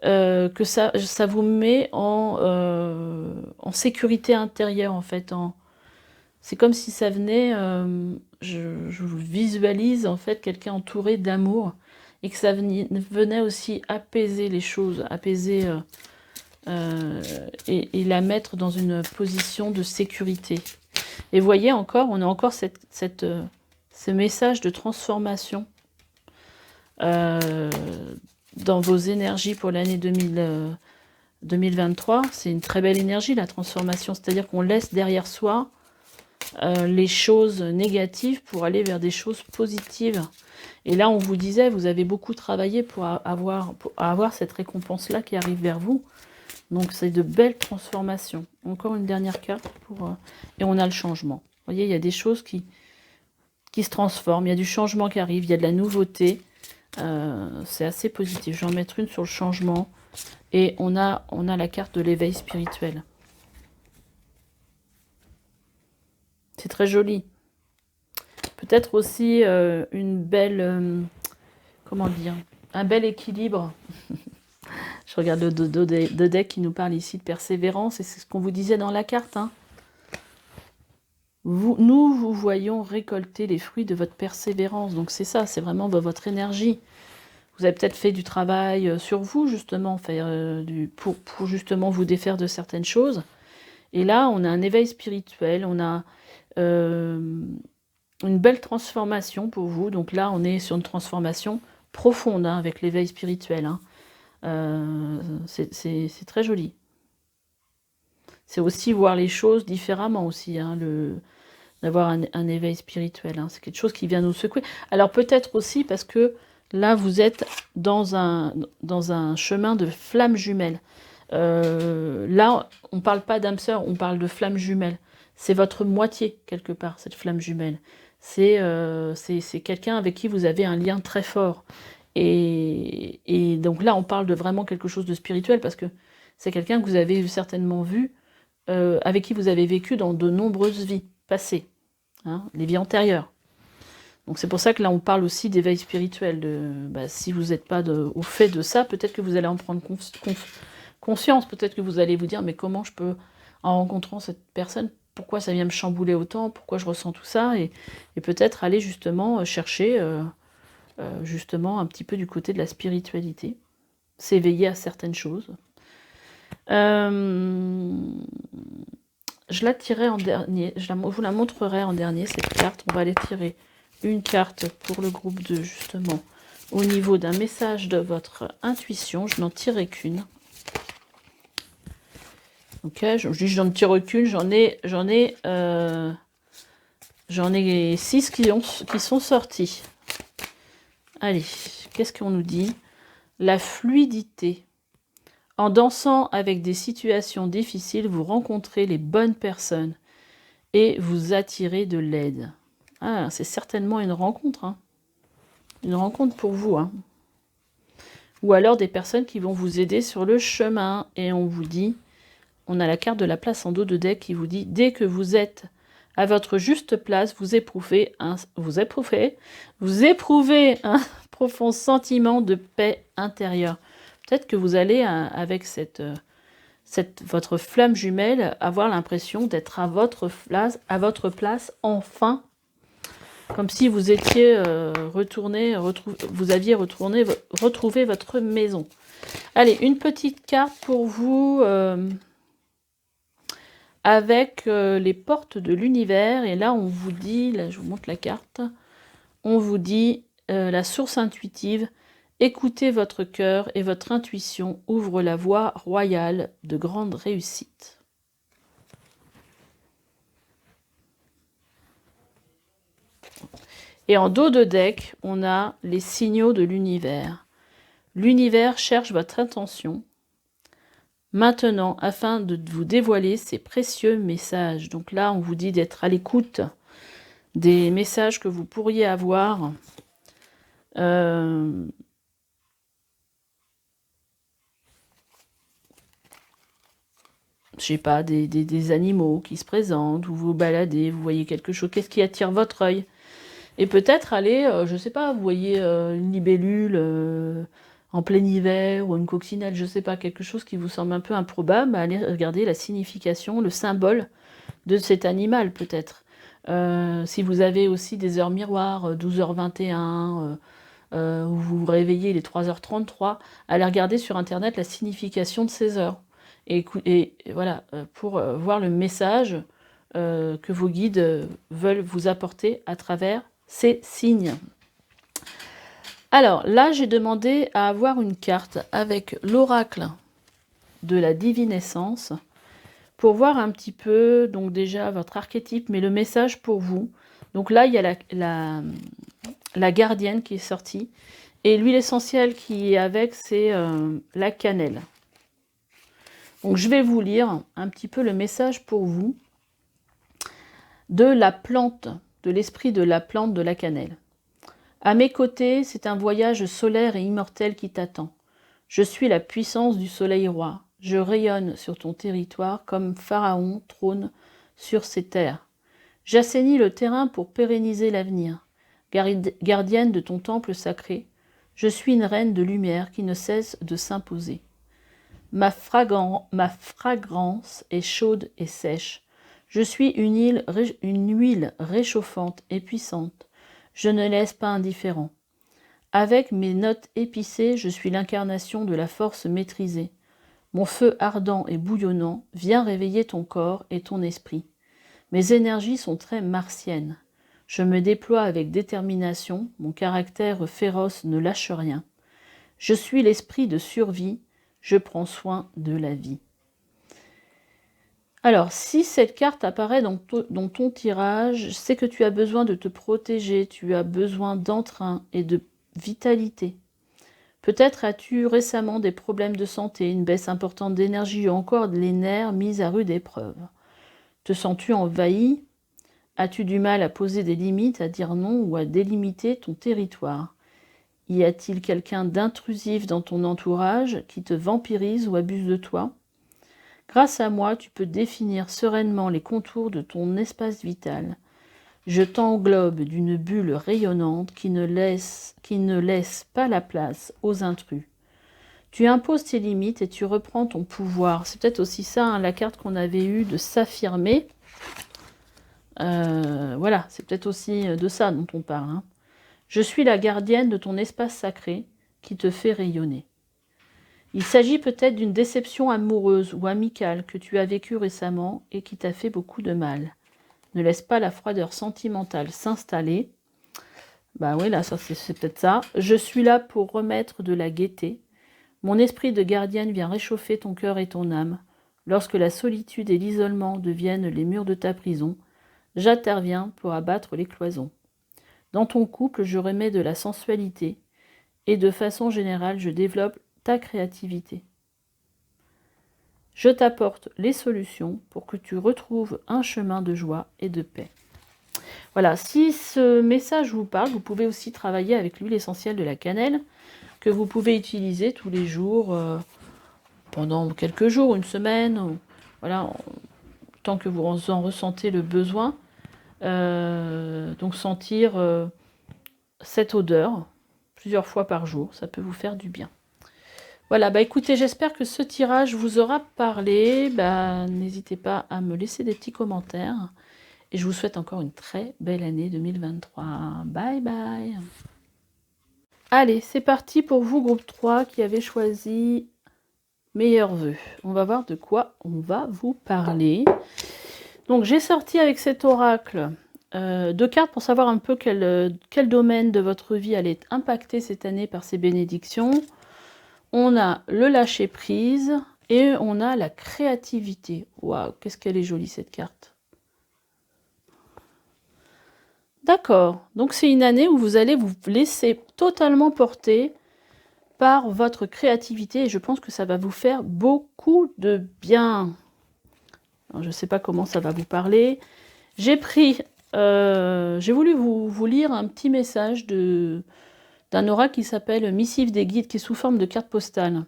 A: que ça vous met en sécurité intérieure, en fait. C'est comme si ça venait, je visualise en fait quelqu'un entouré d'amour, et que ça venait aussi apaiser les choses, apaiser et la mettre dans une position de sécurité. Et voyez encore, on a encore ce message de transformation dans vos énergies pour l'année 2023. C'est une très belle énergie, la transformation, c'est-à-dire qu'on laisse derrière soi les choses négatives pour aller vers des choses positives. Et là, on vous disait, vous avez beaucoup travaillé pour avoir cette récompense-là qui arrive vers vous. Donc, c'est de belles transformations. Encore une dernière carte et on a le changement. Vous voyez, il y a des choses qui se transforment, il y a du changement qui arrive, il y a de la nouveauté. C'est assez positif. Je vais en mettre une sur le changement. Et on a la carte de l'éveil spirituel. C'est très joli. Peut-être aussi une belle... comment dire? Un bel équilibre. Je regarde le dos de deck qui nous parle ici de persévérance. Et c'est ce qu'on vous disait dans la carte. Hein. Nous vous voyons récolter les fruits de votre persévérance. Donc c'est ça, c'est vraiment votre énergie. Vous avez peut-être fait du travail sur vous, justement, pour justement vous défaire de certaines choses. Et là, on a un éveil spirituel, on a une belle transformation pour vous. Donc là, on est sur une transformation profonde hein, avec l'éveil spirituel. Hein. C'est très joli. C'est aussi voir les choses différemment aussi, hein, d'avoir un éveil spirituel. Hein. C'est quelque chose qui vient nous secouer. Alors peut-être aussi parce que là, vous êtes dans un chemin de flammes jumelles. Là, on ne parle pas d'âme sœur, on parle de flammes jumelles. C'est votre moitié, quelque part, cette flamme jumelle. C'est quelqu'un avec qui vous avez un lien très fort. Et donc là, on parle de vraiment quelque chose de spirituel, parce que c'est quelqu'un que vous avez certainement vu, avec qui vous avez vécu dans de nombreuses vies passées, hein, les vies antérieures. Donc c'est pour ça que là, on parle aussi d'éveil spirituel. Si vous n'êtes pas au fait de ça, peut-être que vous allez en prendre conscience. Peut-être que vous allez vous dire, mais comment je peux, en rencontrant cette personne, pourquoi ça vient me chambouler autant, pourquoi je ressens tout ça, et peut-être aller justement chercher justement un petit peu du côté de la spiritualité, s'éveiller à certaines choses. Je la tirerai en dernier, je vous la montrerai en dernier, cette carte. On va aller tirer une carte pour le groupe 2, justement, au niveau d'un message de votre intuition. Je n'en tirerai qu'une. Ok, je dis j'en tire qu'une, j'en ai 6 qui sont sortis. Allez, qu'est-ce qu'on nous dit? La fluidité. En dansant avec des situations difficiles, vous rencontrez les bonnes personnes et vous attirez de l'aide. Ah, c'est certainement une rencontre. Hein. Une rencontre pour vous. Hein. Ou alors des personnes qui vont vous aider sur le chemin. Et on vous dit, on a la carte de la place en dos de deck qui vous dit, dès que vous êtes à votre juste place, vous éprouvez un profond sentiment de paix intérieure. Peut-être que vous allez, avec votre flamme jumelle, avoir l'impression d'être à votre place, enfin, comme si vous étiez retrouvé votre maison. Allez, une petite carte pour vous avec les portes de l'univers. Et là, on vous dit, là, je vous montre la carte, on vous dit la source intuitive. Écoutez votre cœur et votre intuition ouvre la voie royale de grande réussite. Et en dos de deck, on a les signaux de l'univers. L'univers cherche votre attention maintenant afin de vous dévoiler ses précieux messages. Donc là, on vous dit d'être à l'écoute des messages que vous pourriez avoir. Je sais pas, des animaux qui se présentent, ou vous baladez, vous voyez quelque chose, qu'est-ce qui attire votre œil? Et peut-être aller, je ne sais pas, vous voyez une libellule en plein hiver ou une coccinelle, je ne sais pas, quelque chose qui vous semble un peu improbable, allez regarder la signification, le symbole de cet animal peut-être. Si vous avez aussi des heures miroirs, 12h21, où vous vous réveillez, il est 3h33, allez regarder sur Internet la signification de ces heures. Et voilà, pour voir le message que vos guides veulent vous apporter à travers ces signes. Alors là, j'ai demandé à avoir une carte avec l'oracle de la divinescence pour voir un petit peu, donc déjà votre archétype, mais le message pour vous. Donc là, il y a la gardienne qui est sortie. Et l'huile essentielle qui est avec, c'est la cannelle. Donc je vais vous lire un petit peu le message pour vous de la plante, de l'esprit de la plante de la cannelle. À mes côtés, c'est un voyage solaire et immortel qui t'attend. Je suis la puissance du soleil roi. Je rayonne sur ton territoire comme Pharaon trône sur ses terres. J'assainis le terrain pour pérenniser l'avenir. Gardienne de ton temple sacré, je suis une reine de lumière qui ne cesse de s'imposer. Ma fragrance est chaude et sèche. Je suis une huile réchauffante et puissante. Je ne laisse pas indifférent. Avec mes notes épicées, je suis l'incarnation de la force maîtrisée. Mon feu ardent et bouillonnant vient réveiller ton corps et ton esprit. Mes énergies sont très martiennes. Je me déploie avec détermination, mon caractère féroce ne lâche rien. Je suis l'esprit de survie, je prends soin de la vie. Alors, si cette carte apparaît dans ton tirage, c'est que tu as besoin de te protéger, tu as besoin d'entrain et de vitalité. Peut-être as-tu récemment des problèmes de santé, une baisse importante d'énergie ou encore les nerfs mis à rude épreuve. Te sens-tu envahi? As-tu du mal à poser des limites, à dire non ou à délimiter ton territoire? Y a-t-il quelqu'un d'intrusif dans ton entourage qui te vampirise ou abuse de toi? Grâce à moi, tu peux définir sereinement les contours de ton espace vital. Je t'englobe d'une bulle rayonnante qui ne laisse pas la place aux intrus. Tu imposes tes limites et tu reprends ton pouvoir. C'est peut-être aussi ça, hein, la carte qu'on avait eue de s'affirmer. Voilà, c'est peut-être aussi de ça dont on parle. Hein. Je suis la gardienne de ton espace sacré qui te fait rayonner. Il s'agit peut-être d'une déception amoureuse ou amicale que tu as vécue récemment et qui t'a fait beaucoup de mal. Ne laisse pas la froideur sentimentale s'installer. Bah oui, là, ça c'est peut-être ça. Je suis là pour remettre de la gaieté. Mon esprit de gardienne vient réchauffer ton cœur et ton âme. Lorsque la solitude et l'isolement deviennent les murs de ta prison, j'interviens pour abattre les cloisons. Dans ton couple, je remets de la sensualité et de façon générale, je développe ta créativité. Je t'apporte les solutions pour que tu retrouves un chemin de joie et de paix. Voilà, si ce message vous parle, vous pouvez aussi travailler avec l'huile essentielle de la cannelle que vous pouvez utiliser tous les jours, pendant quelques jours, une semaine, voilà, tant que vous en ressentez le besoin. Donc sentir cette odeur plusieurs fois par jour, ça peut vous faire du bien. Voilà, bah écoutez, j'espère que ce tirage vous aura parlé. Bah, n'hésitez pas à me laisser des petits commentaires. Et je vous souhaite encore une très belle année 2023. Bye bye. Allez, c'est parti pour vous, groupe 3, qui avez choisi meilleurs vœux. On va voir de quoi on va vous parler. Donc, j'ai sorti avec cet oracle 2 cartes pour savoir un peu quel domaine de votre vie allait être impacté cette année par ces bénédictions. On a le lâcher-prise et on a la créativité. Waouh, qu'est-ce qu'elle est jolie cette carte. D'accord, donc c'est une année où vous allez vous laisser totalement porter par votre créativité et je pense que ça va vous faire beaucoup de bien. Alors, je ne sais pas comment ça va vous parler. J'ai voulu vous lire un petit message d'un oracle qui s'appelle Missive des guides, qui est sous forme de carte postale.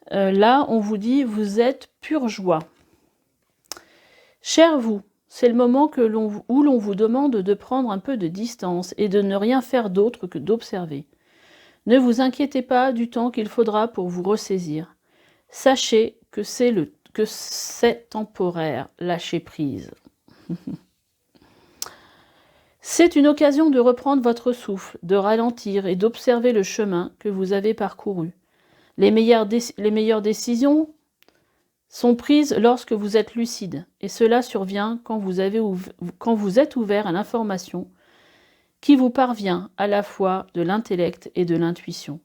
A: Là, on vous dit, vous êtes pure joie. Cher vous, C'est le moment où l'on vous demande de prendre un peu de distance et de ne rien faire d'autre que d'observer. Ne vous inquiétez pas du temps qu'il faudra pour vous ressaisir. Sachez que c'est temporaire, lâchez prise. C'est une occasion de reprendre votre souffle, de ralentir et d'observer le chemin que vous avez parcouru. Les meilleures décisions sont prises lorsque vous êtes lucide, et cela survient quand vous êtes ouvert à l'information qui vous parvient à la fois de l'intellect et de l'intuition.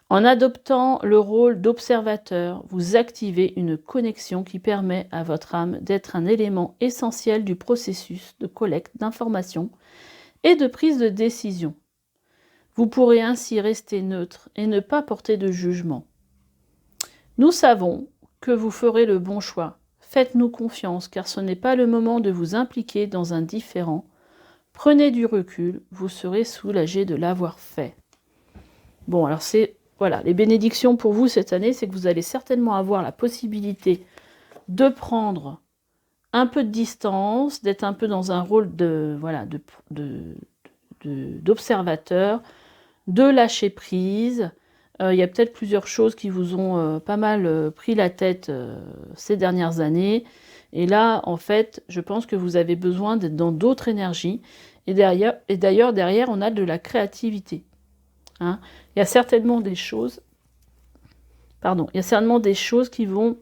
A: En adoptant le rôle d'observateur, vous activez une connexion qui permet à votre âme d'être un élément essentiel du processus de collecte d'informations et de prise de décision. Vous pourrez ainsi rester neutre et ne pas porter de jugement. Nous savons que vous ferez le bon choix. Faites-nous confiance, car ce n'est pas le moment de vous impliquer dans un différend. Prenez du recul, vous serez soulagé de l'avoir fait. Bon, alors voilà, les bénédictions pour vous cette année, c'est que vous allez certainement avoir la possibilité de prendre un peu de distance, d'être un peu dans un rôle d'observateur, de lâcher prise. Il y a peut-être plusieurs choses qui vous ont pas mal pris la tête ces dernières années. Et là, en fait, je pense que vous avez besoin d'être dans d'autres énergies. Et d'ailleurs, derrière, on a de la créativité. Hein. Il y a certainement des choses... Pardon, il y a certainement des choses qui vont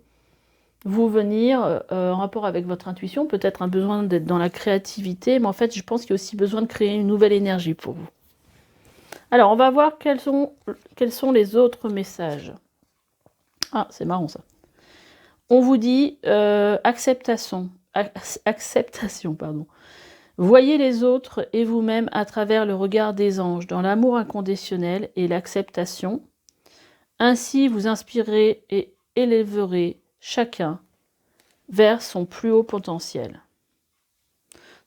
A: vous venir en rapport avec votre intuition. Peut-être un besoin d'être dans la créativité. Mais en fait, je pense qu'il y a aussi besoin de créer une nouvelle énergie pour vous. Alors, on va voir quels sont les autres messages. Ah, c'est marrant ça. On vous dit acceptation, pardon. Voyez les autres et vous-même à travers le regard des anges, dans l'amour inconditionnel et l'acceptation. Ainsi, vous inspirez et élèverez chacun vers son plus haut potentiel.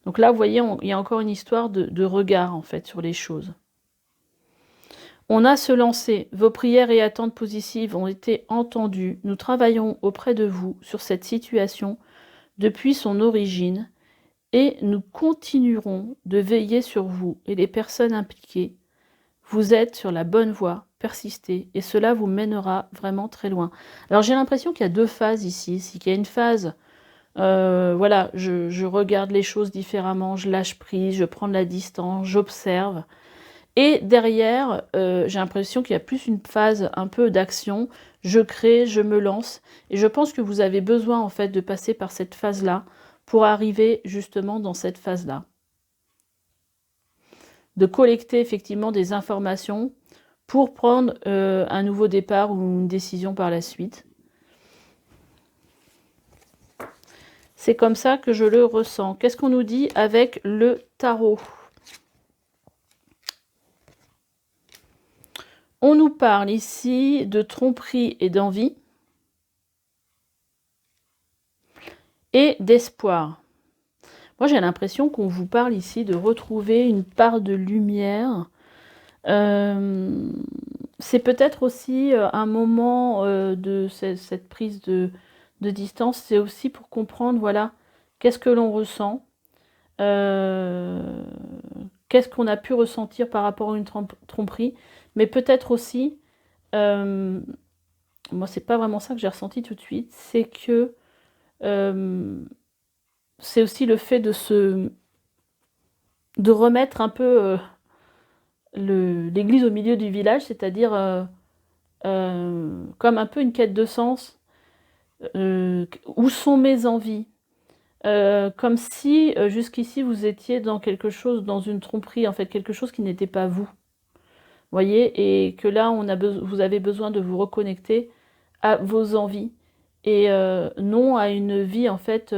A: Donc là, vous voyez, il y a encore une histoire de regard, en fait, sur les choses. On a se lancer. Vos prières et attentes positives ont été entendues. Nous travaillons auprès de vous sur cette situation depuis son origine et nous continuerons de veiller sur vous et les personnes impliquées. Vous êtes sur la bonne voie, persistez et cela vous mènera vraiment très loin. Alors j'ai l'impression qu'il y a deux phases ici. Il y a une phase, voilà, je regarde les choses différemment, je lâche prise, je prends de la distance, j'observe. Et derrière, j'ai l'impression qu'il y a plus une phase un peu d'action. Je crée, je me lance. Et je pense que vous avez besoin en fait de passer par cette phase-là pour arriver justement dans cette phase-là. De collecter effectivement des informations pour prendre un nouveau départ ou une décision par la suite. C'est comme ça que je le ressens. Qu'est-ce qu'on nous dit avec le tarot ? On nous parle ici de tromperie et d'envie et d'espoir. Moi, j'ai l'impression qu'on vous parle ici de retrouver une part de lumière. C'est peut-être aussi un moment de cette prise de distance. C'est aussi pour comprendre, voilà, qu'est-ce que l'on ressent, qu'est-ce qu'on a pu ressentir par rapport à une tromperie. Mais peut-être aussi, moi c'est pas vraiment ça que j'ai ressenti tout de suite, c'est que c'est aussi le fait de remettre un peu l'église au milieu du village, c'est-à-dire comme un peu une quête de sens. Où sont mes envies ? Comme si jusqu'ici vous étiez dans quelque chose, dans une tromperie, en fait quelque chose qui n'était pas vous. Voyez, et que là, vous avez besoin de vous reconnecter à vos envies et non à une vie, en fait,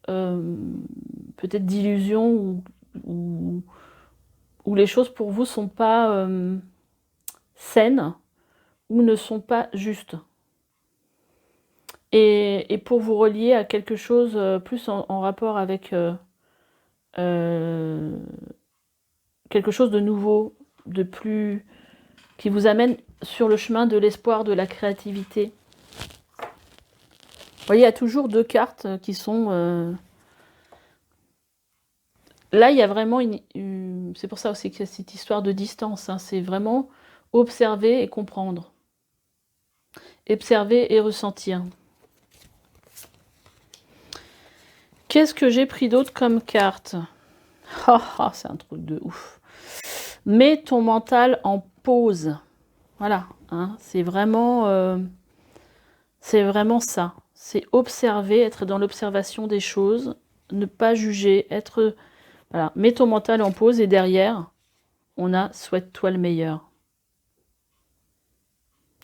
A: peut-être d'illusion où les choses pour vous sont pas saines ou ne sont pas justes. Et pour vous relier à quelque chose plus en rapport avec quelque chose de nouveau, de plus, qui vous amène sur le chemin de l'espoir, de la créativité. Vous voyez, il y a toujours deux cartes qui sont Là, il y a vraiment c'est pour ça aussi qu'il y a cette histoire de distance, hein. C'est vraiment observer et comprendre. Observer et ressentir. Qu'est-ce que j'ai pris d'autre comme carte? C'est un truc de ouf. Mets ton mental en pause. Voilà, hein, c'est vraiment ça. C'est observer, être dans l'observation des choses, ne pas juger, être... Voilà, mets ton mental en pause et derrière, on a souhaite-toi le meilleur.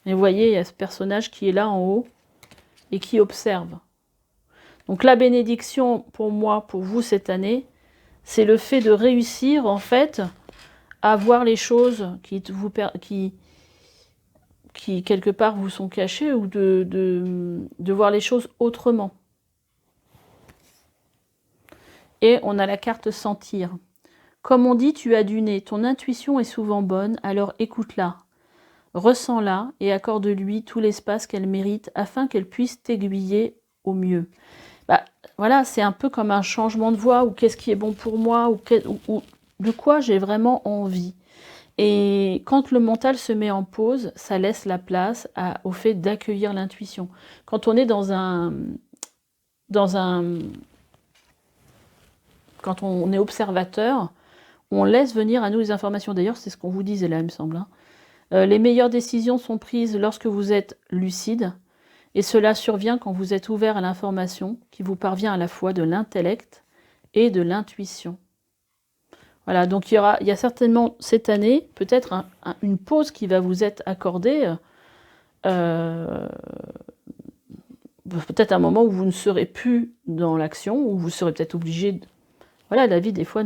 A: Et vous voyez, il y a ce personnage qui est là en haut et qui observe. Donc la bénédiction pour moi, pour vous cette année, c'est le fait de réussir en fait à voir les choses qui quelque part vous sont cachées ou de voir les choses autrement. Et on a la carte sentir. Comme on dit, tu as du nez, ton intuition est souvent bonne, alors écoute-la. Ressens-la et accorde-lui tout l'espace qu'elle mérite afin qu'elle puisse t'aiguiller au mieux. Bah, voilà, c'est un peu comme un changement de voix, ou qu'est-ce qui est bon pour moi, ou de quoi j'ai vraiment envie. Et quand le mental se met en pause, ça laisse la place au fait d'accueillir l'intuition. Quand on est quand on est observateur, on laisse venir à nous les informations. D'ailleurs, c'est ce qu'on vous disait là, il me semble, hein. Les meilleures décisions sont prises lorsque vous êtes lucide, et cela survient quand vous êtes ouvert à l'information qui vous parvient à la fois de l'intellect et de l'intuition. Voilà, donc il y a certainement cette année peut-être une pause qui va vous être accordée, peut-être un moment où vous ne serez plus dans l'action, où vous serez peut-être obligé de... Voilà, la vie des fois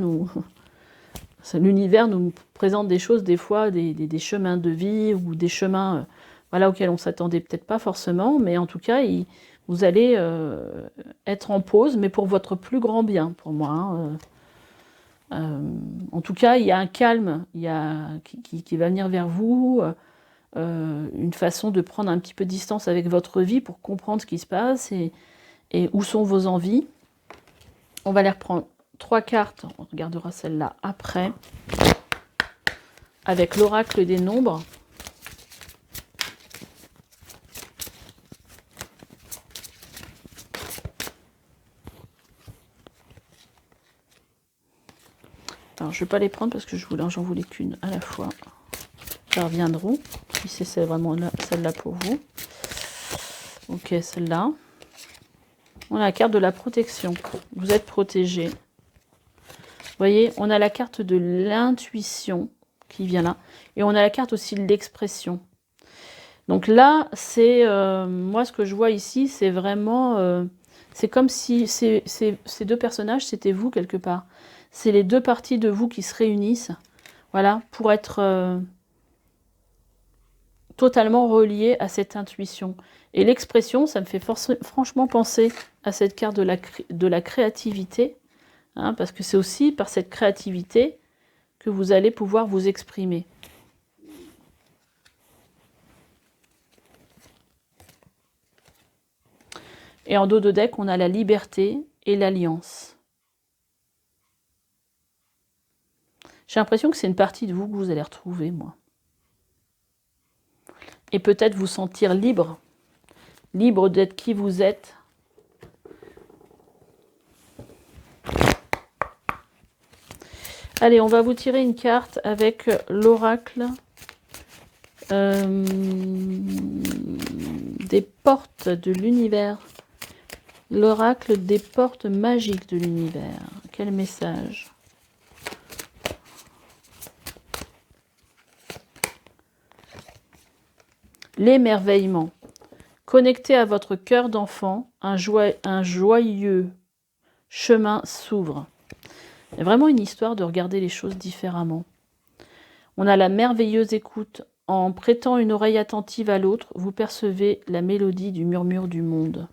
A: l'univers nous présente des choses, des fois, des chemins de vie ou des chemins voilà, auxquels on ne s'attendait peut-être pas forcément, mais en tout cas, vous allez être en pause, mais pour votre plus grand bien, pour moi. Hein. En tout cas, il y a un calme qui va venir vers vous, une façon de prendre un petit peu de distance avec votre vie pour comprendre ce qui se passe et où sont vos envies. On va les reprendre. 3 cartes, on regardera celle-là après, avec l'oracle des nombres. Alors, je ne vais pas les prendre parce que j'en voulais qu'une à la fois. Ça reviendront, si c'est vraiment celle-là pour vous. Ok, celle-là. On a la carte de la protection. Vous êtes protégé. Vous voyez, on a la carte de l'intuition qui vient là. Et on a la carte aussi de l'expression. Donc là, c'est moi, ce que je vois ici, c'est vraiment... c'est comme si ces 2 personnages, c'était vous quelque part. C'est les 2 parties de vous qui se réunissent, voilà, pour être totalement reliées à cette intuition. Et l'expression, ça me fait franchement penser à cette carte de la créativité, hein, parce que c'est aussi par cette créativité que vous allez pouvoir vous exprimer. Et en dos de deck, on a la liberté et l'alliance. J'ai l'impression que c'est une partie de vous que vous allez retrouver, moi. Et peut-être vous sentir libre. Libre d'être qui vous êtes. Allez, on va vous tirer une carte avec l'oracle des portes de l'univers. L'oracle des portes magiques de l'univers. Quel message? L'émerveillement. Connecté à votre cœur d'enfant, un joyeux chemin s'ouvre. Il y a vraiment une histoire de regarder les choses différemment. On a la merveilleuse écoute. En prêtant une oreille attentive à l'autre, vous percevez la mélodie du murmure du monde.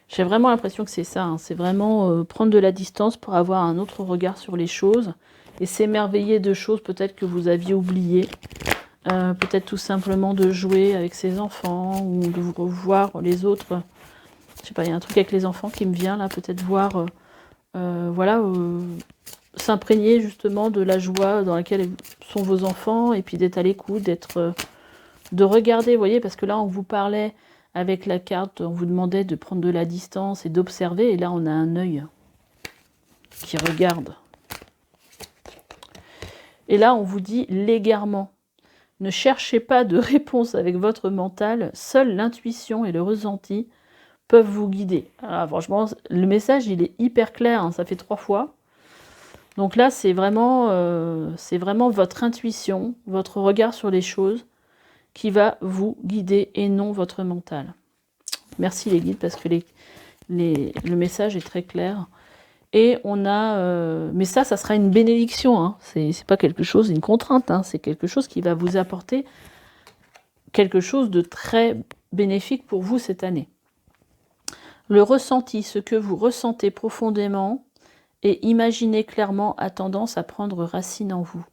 A: J'ai vraiment l'impression que c'est ça. Hein. C'est vraiment prendre de la distance pour avoir un autre regard sur les choses et s'émerveiller de choses peut-être que vous aviez oubliées. Peut-être tout simplement de jouer avec ses enfants ou de vous revoir les autres Je sais pas, il y a un truc avec les enfants qui me vient là, peut-être voir, voilà, s'imprégner justement de la joie dans laquelle sont vos enfants, et puis d'être à l'écoute, de regarder, vous voyez, parce que là on vous parlait avec la carte, on vous demandait de prendre de la distance et d'observer, et là on a un œil qui regarde. Et là on vous dit l'égarement. Ne cherchez pas de réponse avec votre mental, seule l'intuition et le ressenti peuvent vous guider. Alors, franchement, le message il est hyper clair, hein, ça fait 3 fois. Donc là c'est vraiment votre intuition, votre regard sur les choses qui va vous guider et non votre mental. Merci les guides parce que le message est très clair. Et on a... mais ça sera une bénédiction. Hein. C'est pas quelque chose, une contrainte. Hein. C'est quelque chose qui va vous apporter quelque chose de très bénéfique pour vous cette année. Le ressenti, ce que vous ressentez profondément et imaginez clairement, a tendance à prendre racine en vous.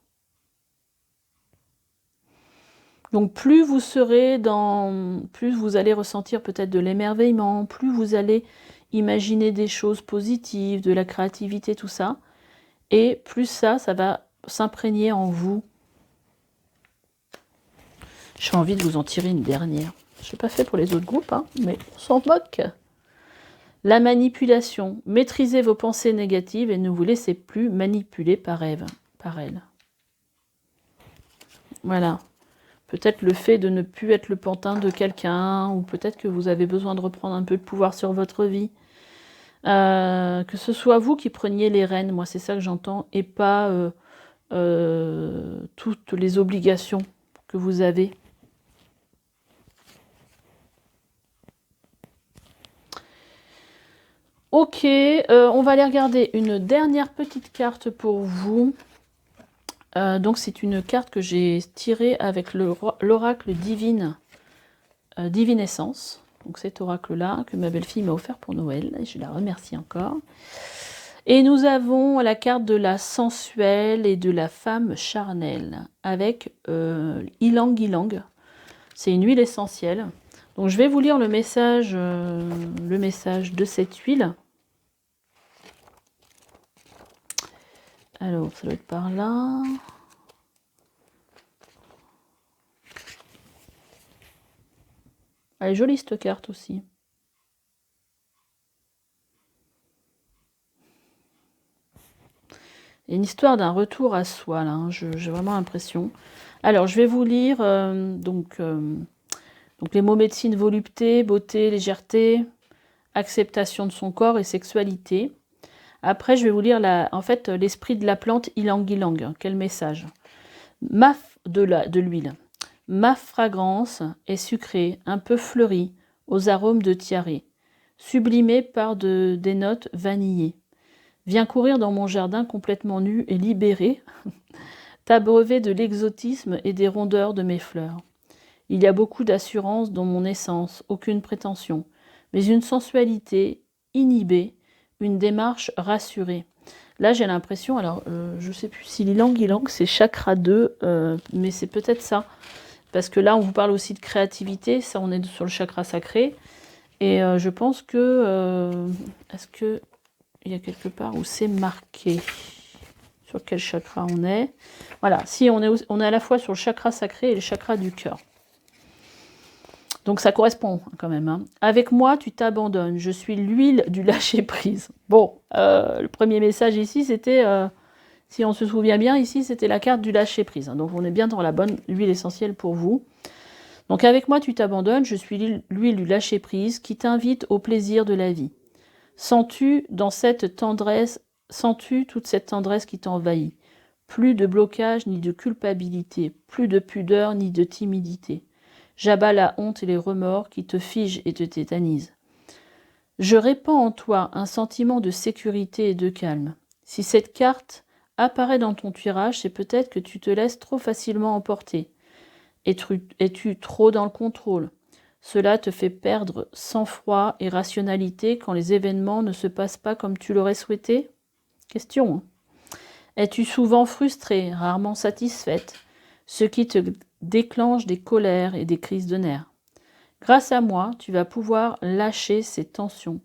A: Donc plus vous serez plus vous allez ressentir peut-être de l'émerveillement, plus vous allez imaginer des choses positives, de la créativité, tout ça, et plus ça va s'imprégner en vous. J'ai envie de vous en tirer une dernière. Je n'ai pas fait pour les autres groupes, hein, mais on s'en moque. La manipulation. Maîtrisez vos pensées négatives et ne vous laissez plus manipuler par elles. Voilà. Peut-être le fait de ne plus être le pantin de quelqu'un, ou peut-être que vous avez besoin de reprendre un peu de pouvoir sur votre vie. Que ce soit vous qui preniez les rênes, moi c'est ça que j'entends, et pas toutes les obligations que vous avez. Ok, on va aller regarder une dernière petite carte pour vous. Donc c'est une carte que j'ai tirée avec l'oracle divine, Divinessence. Donc cet oracle-là que ma belle-fille m'a offert pour Noël, et je la remercie encore. Et nous avons la carte de la sensuelle et de la femme charnelle, avec Ylang Ylang. C'est une huile essentielle. Donc je vais vous lire le message de cette huile. Alors, ça doit être par là. Elle est jolie cette carte aussi. Il y a une histoire d'un retour à soi, là, hein, j'ai vraiment l'impression. Alors, je vais vous lire donc les mots médecine, volupté, beauté, légèreté, acceptation de son corps et sexualité. Après, je vais vous lire en fait l'esprit de la plante Ylang Ylang. Quel message. De l'huile. Ma fragrance est sucrée, un peu fleurie, aux arômes de tiare, sublimée par des notes vanillées. Viens courir dans mon jardin complètement nu et libéré, t'abreuver de l'exotisme et des rondeurs de mes fleurs. Il y a beaucoup d'assurance dans mon essence, aucune prétention, mais une sensualité inhibée, une démarche rassurée. Là, j'ai l'impression, alors je ne sais plus si Ylang Ylang c'est chakra 2, mais c'est peut-être ça. Parce que là, on vous parle aussi de créativité, ça on est sur le chakra sacré. Et je pense que... est-ce qu'il y a quelque part où c'est marqué sur quel chakra on est? Voilà, si on est à la fois sur le chakra sacré et le chakra du cœur. Donc ça correspond quand même. Hein. Avec moi, tu t'abandonnes. Je suis l'huile du lâcher-prise. Bon, le premier message ici, c'était... si on se souvient bien, ici, c'était la carte du lâcher-prise. Hein. Donc on est bien dans la bonne huile essentielle pour vous. Donc avec moi, tu t'abandonnes. Je suis l'huile du lâcher-prise qui t'invite au plaisir de la vie. Sens-tu toute cette tendresse qui t'envahit? Plus de blocage ni de culpabilité, plus de pudeur ni de timidité. J'abats la honte et les remords qui te figent et te tétanisent. Je répands en toi un sentiment de sécurité et de calme. Si cette carte apparaît dans ton tirage, c'est peut-être que tu te laisses trop facilement emporter. Es-tu trop dans le contrôle? Cela te fait perdre sang-froid et rationalité quand les événements ne se passent pas comme tu l'aurais souhaité? Question. Hein. Es-tu souvent frustrée, rarement satisfaite, ce qui te déclenche des colères et des crises de nerfs? Grâce à moi, tu vas pouvoir lâcher ces tensions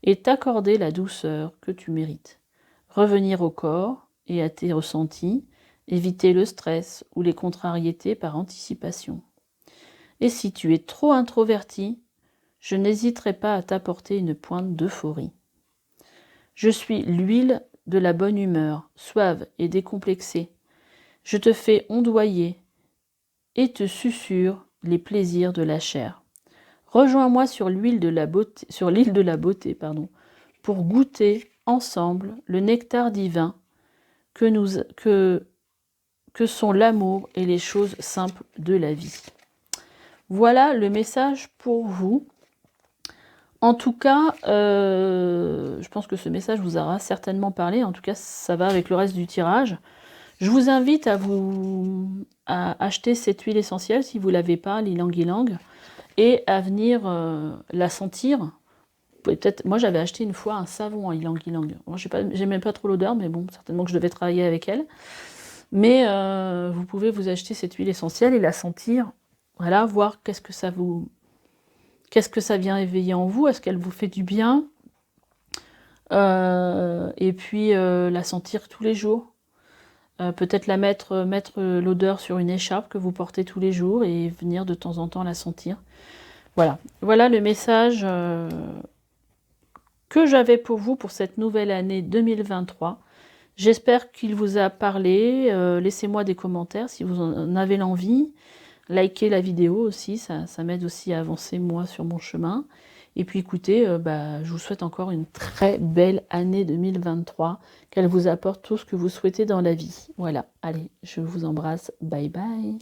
A: et t'accorder la douceur que tu mérites. Revenir au corps et à tes ressentis, éviter le stress ou les contrariétés par anticipation. Et si tu es trop introverti, je n'hésiterai pas à t'apporter une pointe d'euphorie. Je suis l'huile de la bonne humeur, suave et décomplexée. Je te fais ondoyer et te susurre les plaisirs de la chair. Rejoins-moi sur l'île de la beauté, pour goûter ensemble le nectar divin que sont l'amour et les choses simples de la vie. Voilà le message pour vous. En tout cas, je pense que ce message vous aura certainement parlé. En tout cas, ça va avec le reste du tirage. Je vous invite à acheter cette huile essentielle si vous ne l'avez pas, l'ylang-ylang, et à venir la sentir. Peut-être, moi j'avais acheté une fois un savon en ylang-ylang. Moi j'aimais pas trop l'odeur, mais bon, certainement que je devais travailler avec elle. Mais vous pouvez vous acheter cette huile essentielle et la sentir, voilà, voir qu'est-ce que ça vient éveiller en vous, est-ce qu'elle vous fait du bien, et puis la sentir tous les jours. Peut-être mettre l'odeur sur une écharpe que vous portez tous les jours et venir de temps en temps la sentir. Voilà le message que j'avais pour vous pour cette nouvelle année 2023. J'espère qu'il vous a parlé. Laissez-moi des commentaires si vous en avez l'envie. Likez la vidéo aussi, ça m'aide aussi à avancer moi sur mon chemin. Et puis écoutez, je vous souhaite encore une très belle année 2023, qu'elle vous apporte tout ce que vous souhaitez dans la vie. Voilà, allez, je vous embrasse, bye bye.